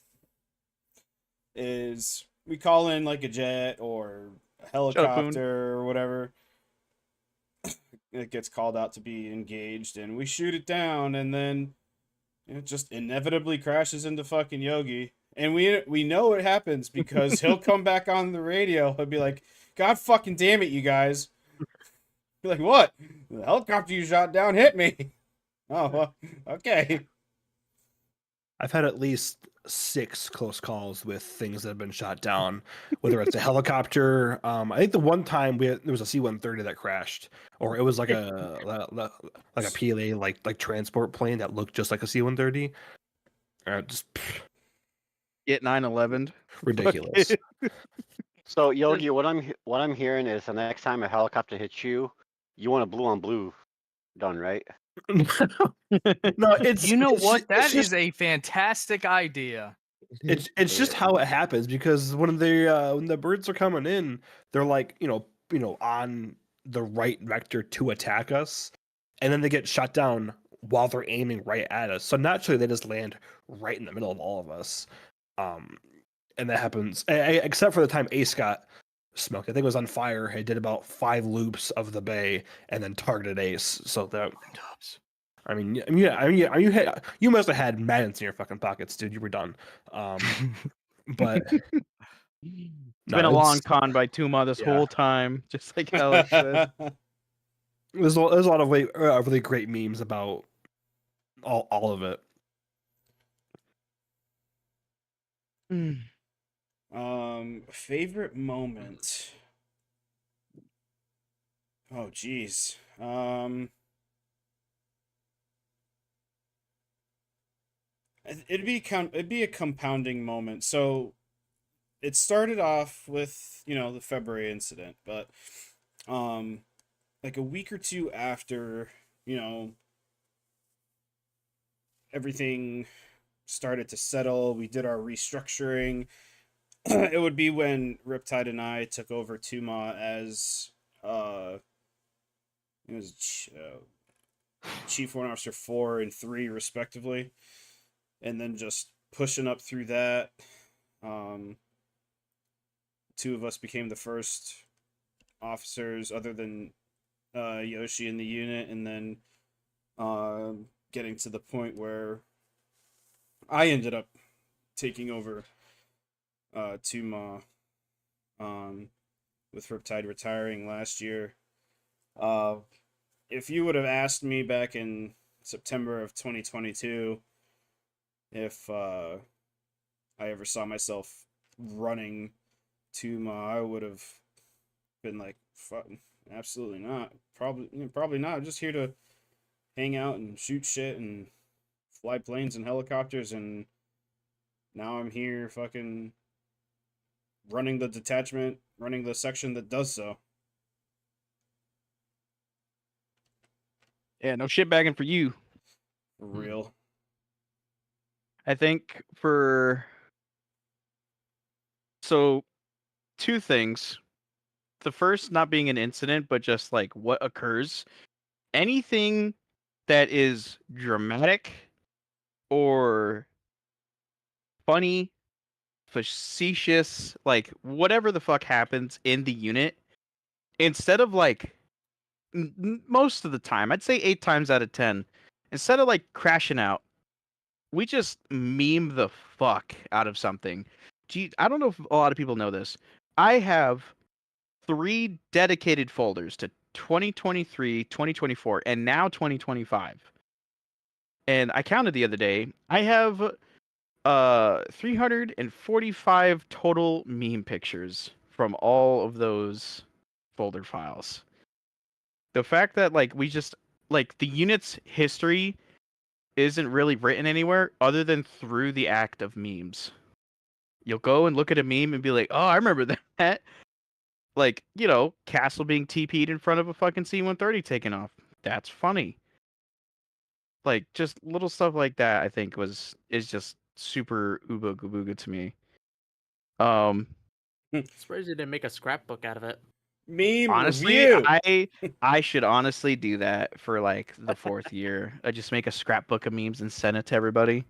is we call in like a jet or a helicopter or whatever. It gets called out to be engaged, and we shoot it down, and then it just inevitably crashes into fucking Yogi. And we know it happens because he'll come back on the radio. He'll be like, "God fucking damn it, you guys!" Be like, "What? The helicopter you shot down hit me." Oh, well, okay. I've had at least 6 close calls with things that have been shot down, whether it's a helicopter. I think the one time there was a C-130 that crashed, or it was like a PLA like transport plane that looked just like a C-130. Just Get 9/11. ridiculous. So Yogi, what I'm hearing is the next time a helicopter hits you, you want a blue on blue done, right? No, it's You know it's what? ju- That it's is just, a fantastic idea. it's just how it happens, because when the birds are coming in, they're like on the right vector to attack us, and then they get shot down while they're aiming right at us. So naturally, they just land right in the middle of all of us. And that happens, except for the time Ace got smoked. I think it was on fire. It did about 5 loops of the bay and then targeted Ace. So that, I mean, you must have had Maddens in your fucking pockets, dude. You were done. But It's been a long con by Tuma this yeah. whole time, just like Alex said. There's a lot of really great memes about all of it. Favorite moment. Oh, geez. It'd be a compounding moment. So it started off with, the February incident, but like a week or two after, everything started to settle, we did our restructuring. It would be when Riptide and I took over Tuma as it was Chief Warrant Officer 4 and 3 respectively, and then just pushing up through that. 2 of us became the first officers other than Yoshi in the unit, and then getting to the point where I ended up taking over Tuma, with Riptide retiring last year. If you would have asked me back in September of 2022 if I ever saw myself running Tuma, I would have been like, "Fuck, absolutely not. Probably not. I'm just here to hang out and shoot shit and fly planes and helicopters, and now I'm here fucking running the detachment, running the section that does so." Yeah, no shit bagging for you. For real. I think so 2 things. The first not being an incident, but just like what occurs. Anything that is dramatic or funny, facetious, like whatever the fuck happens in the unit, instead of like most of the time, I'd say 8 times out of 10, instead of like crashing out, we just meme the fuck out of something. Gee, I don't know if a lot of people know this. I have 3 dedicated folders to 2023, 2024, and now 2025. And I counted the other day. I have 345 total meme pictures from all of those folder files. The fact that like we just like the unit's history isn't really written anywhere other than through the act of memes. You'll go and look at a meme and be like, "Oh, I remember that." Like, Castle being TP'd in front of a fucking C-130 taking off. That's funny. Like, just little stuff like that, I think is just super ooga booga to me. Surprised you didn't make a scrapbook out of it. Meme Honestly, review. I should honestly do that for like the 4th year. I just make a scrapbook of memes and send it to everybody.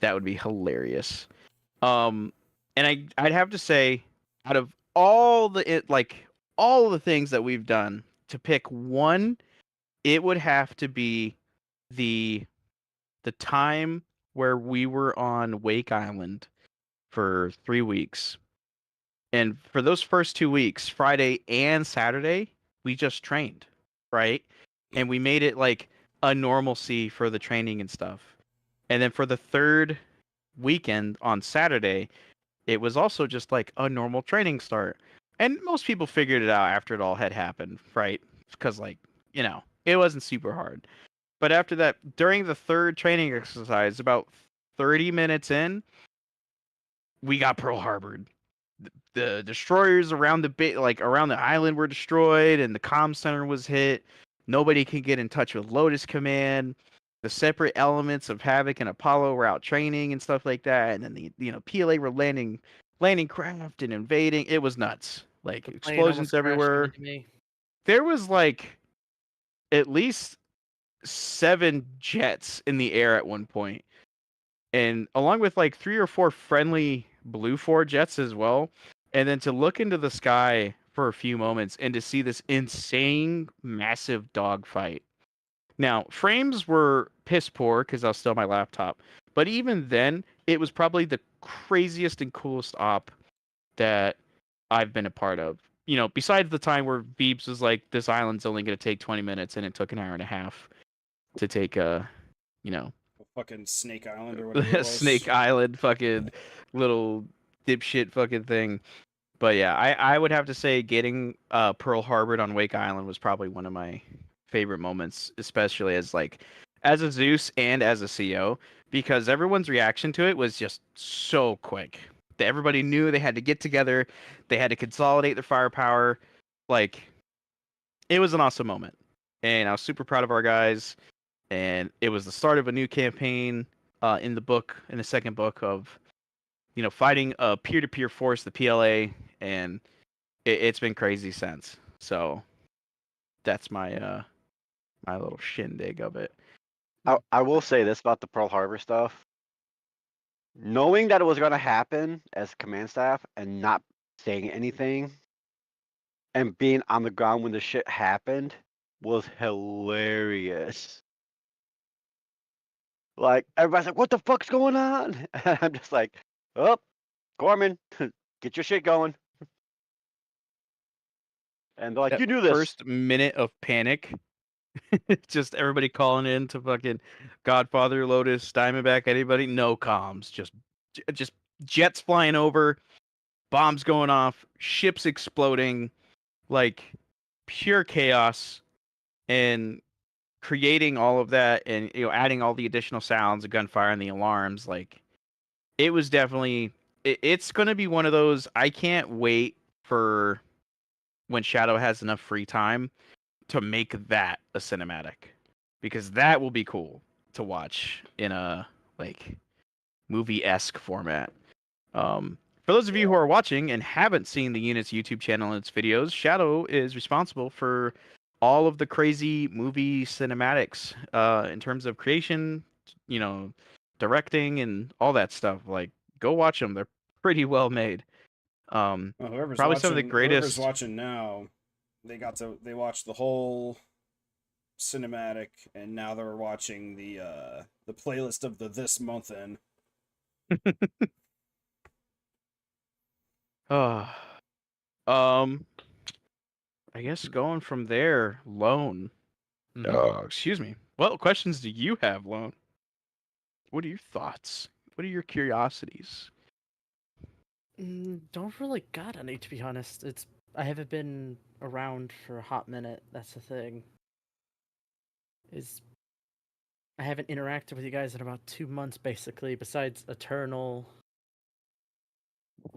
That would be hilarious. And I'd have to say, out of all the things that we've done, to pick one, it would have to be the time where we were on Wake Island for 3 weeks. And for those first 2 weeks, Friday and Saturday, we just trained, right? And we made it like a normalcy for the training and stuff. And then for the third weekend on Saturday, it was also just like a normal training start. And most people figured it out after it all had happened, right? Because, like, it wasn't super hard. But after that, during the third training exercise, about 30 minutes in, we got Pearl Harbored. The destroyers around around the island were destroyed, and the comm center was hit. Nobody could get in touch with Lotus Command. The separate elements of Havoc and Apollo were out training and stuff like that, and then the PLA were landing craft and invading. It was nuts. Like, The plane explosions almost crashed everywhere. into me. There was like at least 7 jets in the air at one point, and along with like 3 or 4 friendly Blue 4 jets as well. And then to look into the sky for a few moments and to see this insane, massive dogfight. Now, frames were piss poor because I was still on my laptop, but even then, it was probably the craziest and coolest op that I've been a part of. Besides the time where Veebs was like, "This island's only going to take 20 minutes," and it took an hour and a half to take Fucking Snake Island or whatever it was. Snake Island, fucking little dipshit fucking thing. But yeah, I would have to say getting Pearl Harbored on Wake Island was probably one of my favorite moments, especially as a Zeus and as a CO, because everyone's reaction to it was just so quick. Everybody knew they had to get together, they had to consolidate their firepower. Like, it was an awesome moment, and I was super proud of our guys. And it was the start of a new campaign in the second book of, fighting a peer-to-peer force, the PLA, and it's been crazy since. So that's my my little shindig of it. I will say this about the Pearl Harbor stuff. Knowing that it was going to happen as command staff and not saying anything and being on the ground when the shit happened was hilarious. Like, everybody's like, "What the fuck's going on?" And I'm just like, "Oh, Gorman, get your shit going." And they're like, That "You do this." first minute of panic, just everybody calling in to fucking Godfather, Lotus, Diamondback, anybody, no comms, just jets flying over, bombs going off, ships exploding, like pure chaos, and creating all of that, and adding all the additional sounds, the gunfire and the alarms. Like, it was definitely it's going to be one of those. I can't wait for when Shadow has enough free time to make that a cinematic, because that will be cool to watch in a like movie-esque format. For those of you who are watching and haven't seen the unit's YouTube channel and its videos, Shadow is responsible for all of the crazy movie cinematics in terms of creation, directing and all that stuff. Like, go watch them; they're pretty well made. Well, whoever's Probably watching, some of the greatest. Whoever's watching now, they watched the whole cinematic, and now they're watching the playlist of the this month in. I guess going from there, Lone. Excuse me. What questions do you have, Lone? What are your thoughts? What are your curiosities? Don't really got any, to be honest. I haven't been around for a hot minute. That's the thing. I haven't interacted with you guys in about 2 months, basically. Besides Eternal,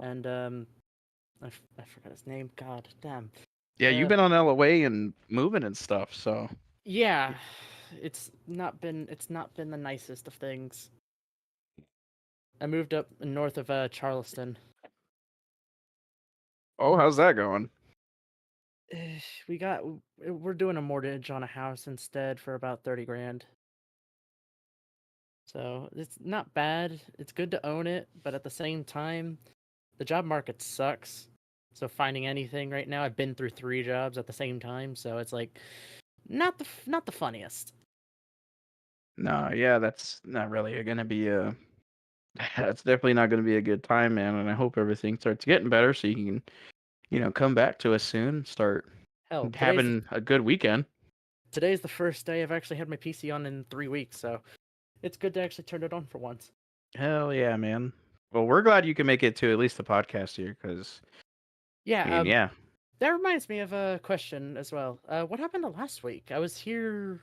and I forgot his name. God damn. Yeah, you've been on LOA and moving and stuff, so Yeah, it's not been the nicest of things. I moved up north of Charleston. Oh, how's that going? We're doing a mortgage on a house instead for about 30 grand. So it's not bad. It's good to own it, but at the same time, the job market sucks. So finding anything right now, I've been through 3 jobs at the same time, so it's like not the funniest. No, yeah, that's not really gonna be a. That's definitely not gonna be a good time, man. And I hope everything starts getting better so you can, come back to us soon. Start Hell, having a good weekend. Today's the first day I've actually had my PC on in 3 weeks, so it's good to actually turn it on for once. Hell yeah, man. Well, we're glad you can make it to at least the podcast here, because Yeah, yeah, that reminds me of a question as well. What happened to last week? I was here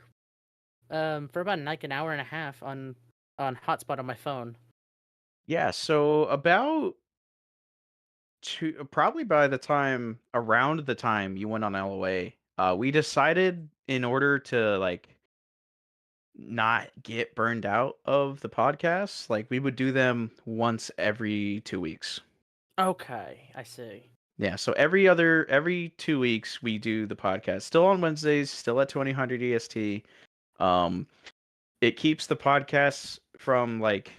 for about like an hour and a half on hotspot on my phone. yeah. So about probably by the time around the time you went on LOA, we decided in order to like not get burned out of the podcasts, like we would do them once every 2 weeks. Okay, I see. Yeah, so every 2 weeks we do the podcast. Still on Wednesdays, still at 2000 EST. It keeps the podcasts from like,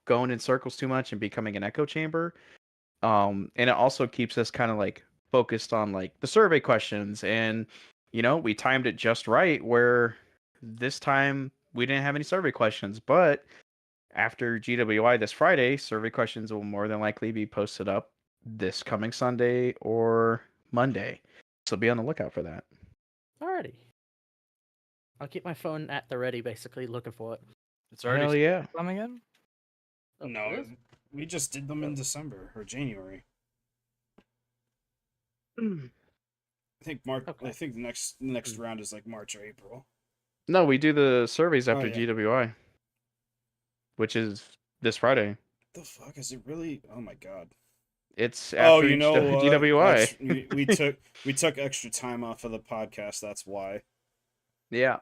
going in circles too much and becoming an echo chamber. And it also keeps us kind of like focused on like the survey questions, and we timed it just right where this time we didn't have any survey questions, but after GWI this Friday, survey questions will more than likely be posted up this coming Sunday or Monday. So be on the lookout for that. Alrighty. I'll keep my phone at the ready, basically looking for it. It's already Hell yeah. coming in. Oh, No, it is? we just did them in December or January. I think March. Okay. I think the next round is like March or April. No, we do the surveys after yeah. GWI, which is this Friday. The fuck is it really? Oh my god. It's after Oh, you know what? GWI. we took extra time off of the podcast. That's why. Yeah.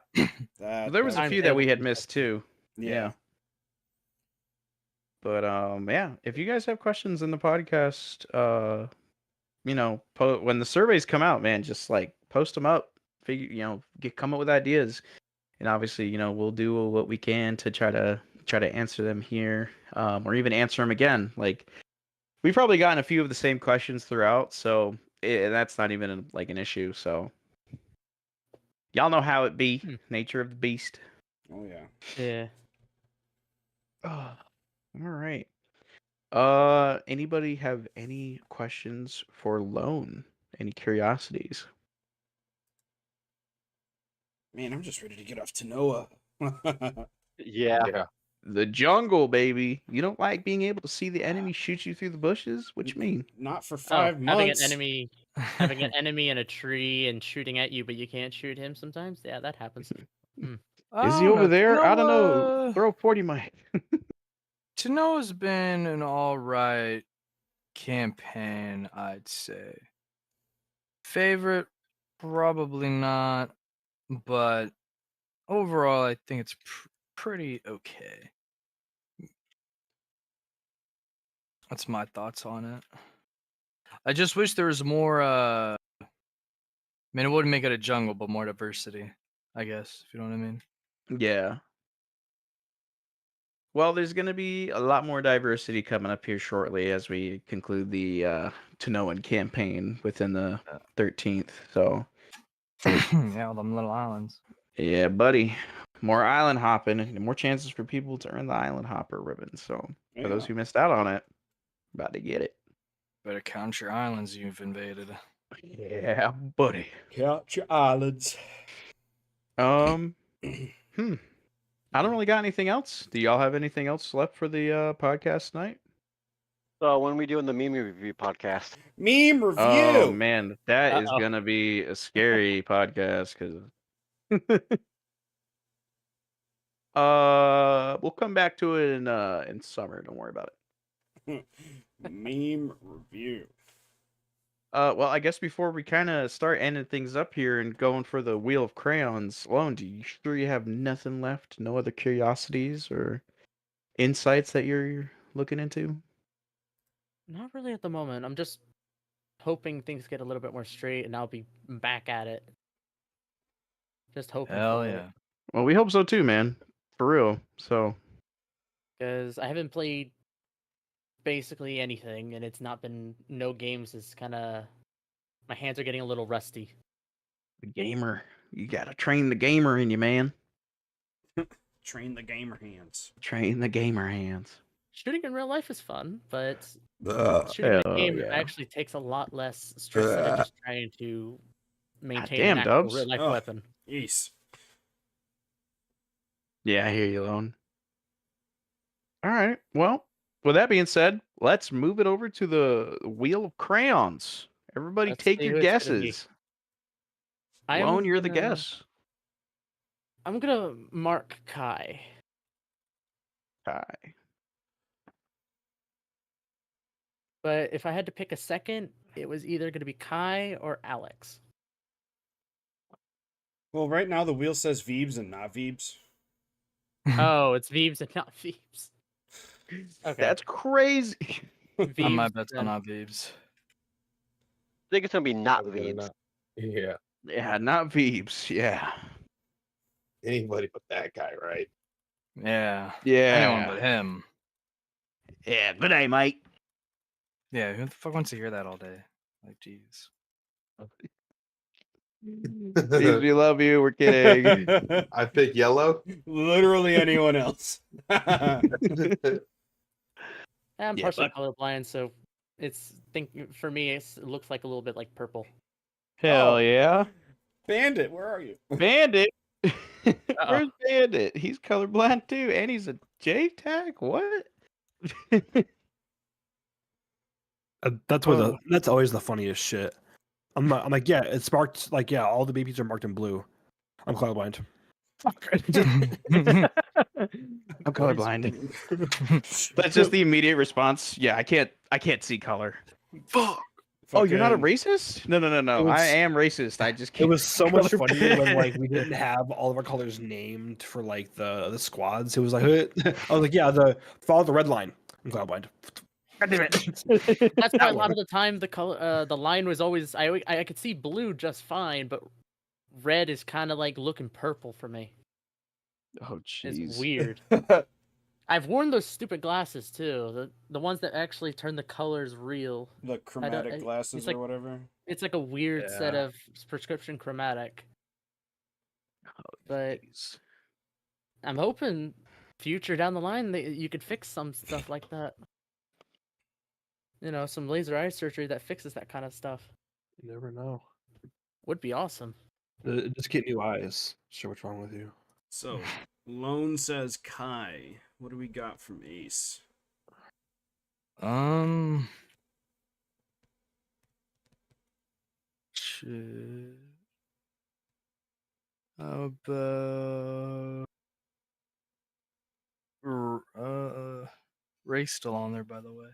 There was a Time few that we table had is missed too. Yeah. But yeah, if you guys have questions in the podcast, when the surveys come out, man, just like post them up, come up with ideas, and obviously, we'll do what we can to try to answer them here, or even answer them again. Like we've probably gotten a few of the same questions throughout, so that's not even like an issue. So y'all know how it be, nature of the beast. Oh yeah. Yeah. All right. Anybody have any questions for Lone? Any curiosities? Man, I'm just ready to get off to Noah. Yeah. Yeah. The jungle, baby. You don't like being able to see the enemy shoot you through the bushes? What you mean? Not for Oh, 5 months. having an enemy in a tree and shooting at you, but you can't shoot him sometimes. Yeah, that happens. Is he over there? I don't know. Throw 40 Mike. Tanoa's been an alright campaign, I'd say. Favorite, probably not, but overall, I think it's pretty okay. That's my thoughts on it. I just wish there was more. I mean, it wouldn't make it a jungle, but more diversity, I guess, if you know what I mean. Yeah. Well, there's going to be a lot more diversity coming up here shortly as we conclude the Tanoan campaign within the 13th. So, Yeah, all them little islands. yeah, buddy. More island hopping and more chances for people to earn the island hopper ribbon. So, for those Yeah. who missed out on it, about to get it. Better count your islands you've invaded. Yeah, buddy. Count your islands. I don't really got anything else. Do y'all have anything else left for the podcast tonight? So when we doing the meme review podcast? Meme review. Oh man, that is Uh-oh. gonna be a scary podcast because we'll come back to it in summer. Don't worry about it. Meme review. Well, I guess before we kind of start ending things up here and going for the Wheel of Crayons, Lone, do you sure you have nothing left? No other curiosities or insights that you're looking into? Not really at the moment. I'm just hoping things get a little bit more straight, and I'll be back at it. Just hoping. Hell yeah. Well, we hope so too, man. For real. So, Because I haven't played basically anything, and it's not been no games. Is kind of my hands are getting a little rusty. the gamer, you gotta train the gamer in you, man. Train the gamer hands. Train the gamer hands. Shooting in real life is fun, but Ugh. shooting in hell the game yeah. actually takes a lot less stress than just trying to maintain damn, an actual Dubs. real life Ugh. weapon. Yes. Yeah, I hear you, Lone. All right. Well, with that being said, let's move it over to the wheel of crayons. Everybody Let's take see your who it's gonna be. guesses. I'm Lone, you're the gonna- guess. I'm gonna mark Kai. Kai. But if I had to pick a second, it was either gonna be Kai or Alex. Well, right now the wheel says Veebs and not Veebs. Oh, it's Veebs and not Veebs. Okay. That's crazy. On my Veebs bets then. on not Veebs. I think it's gonna be not They're Veebs. not- Yeah. Yeah, not Veebs. Yeah. Anybody but that guy, right? Yeah. Yeah. Anyone but him. Yeah. Good day, mate. Yeah, who the fuck wants to hear that all day? Like, jeez. Veebs, we love you. We're kidding. I pick yellow. Literally anyone else. I'm Yeah, partially colorblind, so for me it looks like a little bit like purple. Hell Oh. yeah. Bandit, where are you? Bandit. Where's Bandit? He's colorblind too, and he's a JTAG. What? That's always the funniest shit. I'm like, yeah, it's marked like, yeah, all the babies are marked in blue. I'm colorblind. I'm colorblind. That's just the immediate response. Yeah, I can't see color. Fuck. Oh, you're not a Fucking- racist? No. It was- I am racist. I just It can't. was so much color funnier when blind. like we didn't have all of our colors named for like the squads. It was like I was like, yeah, follow the red line. I'm colorblind. God damn it. That's why a That lot of the time the color, the line was always I could see blue just fine, but red is kind of like looking purple for me. Oh, It's jeez. weird. I've worn those stupid glasses too, the ones that actually turn the colors real. The chromatic it's glasses like- or whatever. It's like a weird set Yeah. of prescription chromatic. But Jeez. I'm hoping future down the line that you could fix some stuff like that. You know, some laser eye surgery that fixes that kind of stuff You never know. would be awesome. Just get new eyes. Sure, what's wrong with you? So, Lone says Kai. What do we got from Ace? Shit. How about Ray's still on there, by the way.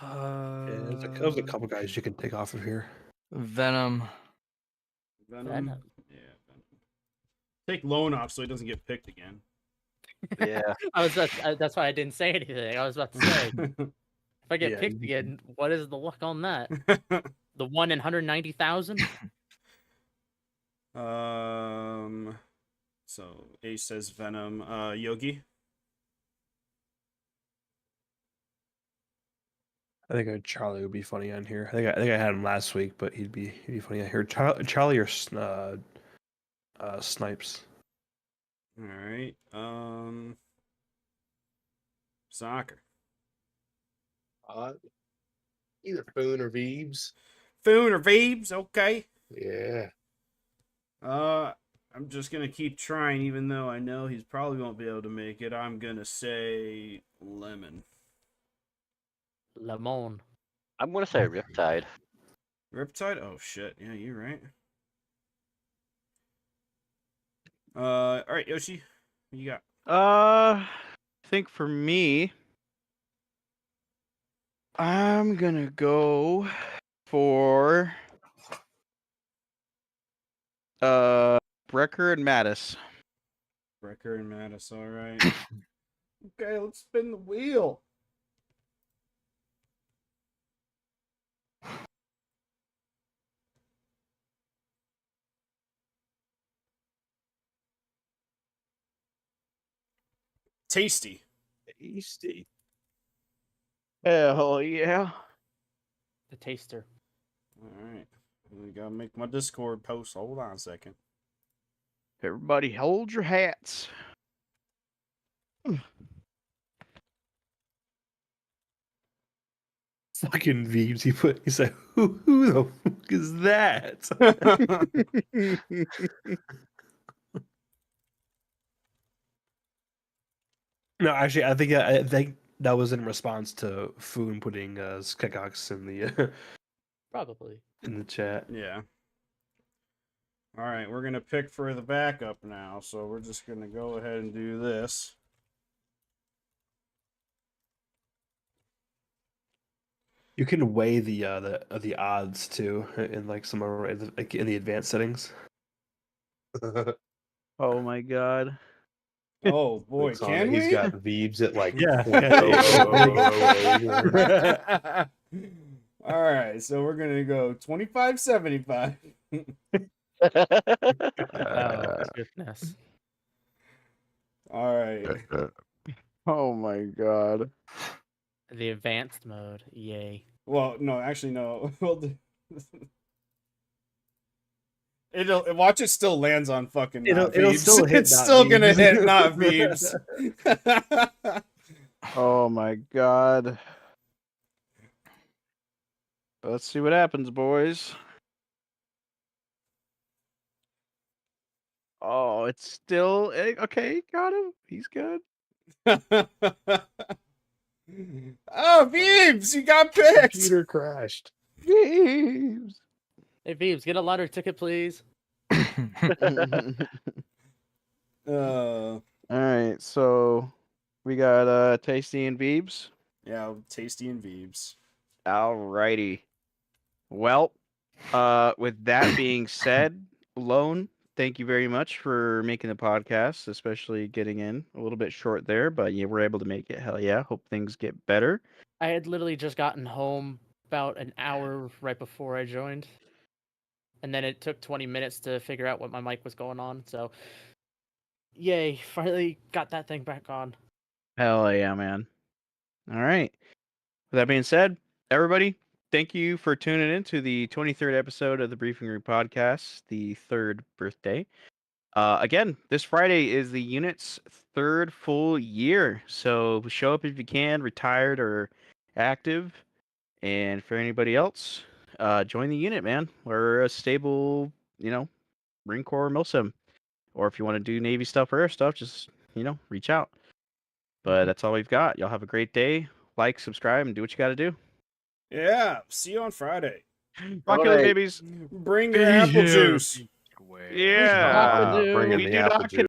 Yeah, there's a couple guys you can take off of here. Venom. Venom? Venom. Yeah, Venom. Take Lone off so he doesn't get picked again. Yeah. That's why I didn't say anything. I was about to say, if I get Yeah, picked you again, what is the luck on that? The 1 in 190,000? So Ace says Venom. Yogi? I think Charlie would be funny on here. I think I had him last week, but he'd be funny on here. Charlie or Snipes. All right. Soccer. Either Foon or Veebs. Foon or Veebs? Okay. Yeah. I'm just gonna keep trying, even though I know he's probably won't be able to make it. I'm gonna say Lemon. Lemon. I'm gonna say Riptide. Riptide? Oh shit. Yeah, you're right. All right, Yoshi, what you got? I think for me, I'm gonna go for Brecker and Mattis. Brecker and Mattis. All right. Okay, let's spin the wheel. Tasty. Tasty. Hell yeah. The taster. All right. We gotta make my Discord post. Hold on a second. Everybody hold your hats. Fucking Veebs. He said, who the fuck is that? No, actually, I think that was in response to Foon putting Skekax in the Probably. in the chat. Yeah. All right, we're gonna pick for the backup now, so we're just gonna go ahead and do this. You can weigh the odds too in like some like in the advanced settings. Oh my god. Oh boy, Looks on can it, we? He's got Veebs at like Yeah. 0.0000. All right, so we're gonna go 25.75. Oh goodness. All right. Oh my god. The advanced mode. Yay. Well, no, actually, no. It'll watch. It still lands on fucking. It'll Veebs. still hit It's not still gonna Veebs. hit not Veebs. Oh my god. Let's see what happens, boys. Oh, it's still okay. Got him. He's good. Oh, Veebs, you got picked. Computer crashed. Jeeves. Hey Veebs, get a lottery ticket, please. All right, so we got Tasty and Veebs. Yeah, Tasty and Veebs. Alrighty. Well, with that being said, Lone, thank you very much for making the podcast, especially getting in a little bit short there, but you were able to make it. Hell yeah. Hope things get better. I had literally just gotten home about an hour right before I joined. And then it took 20 minutes to figure out what my mic was going on. So, yay, finally got that thing back on. Hell yeah, man. All right. With that being said, everybody, thank you for tuning in to the 23rd episode of the Briefing Room Podcast, the third birthday. Again, this Friday is the unit's third full year. So show up if you can, retired or active. And for anybody else, join the unit, man. We're a stable, Marine Corps MILSIM. Or if you want to do Navy stuff or air stuff, just, reach out. But that's all we've got. Y'all have a great day. Like, subscribe, and do what you got to do. Yeah, see you on Friday. Rock those babies. Bring your apple here. juice. Yeah. Dude. Bring in We the do apple not juice.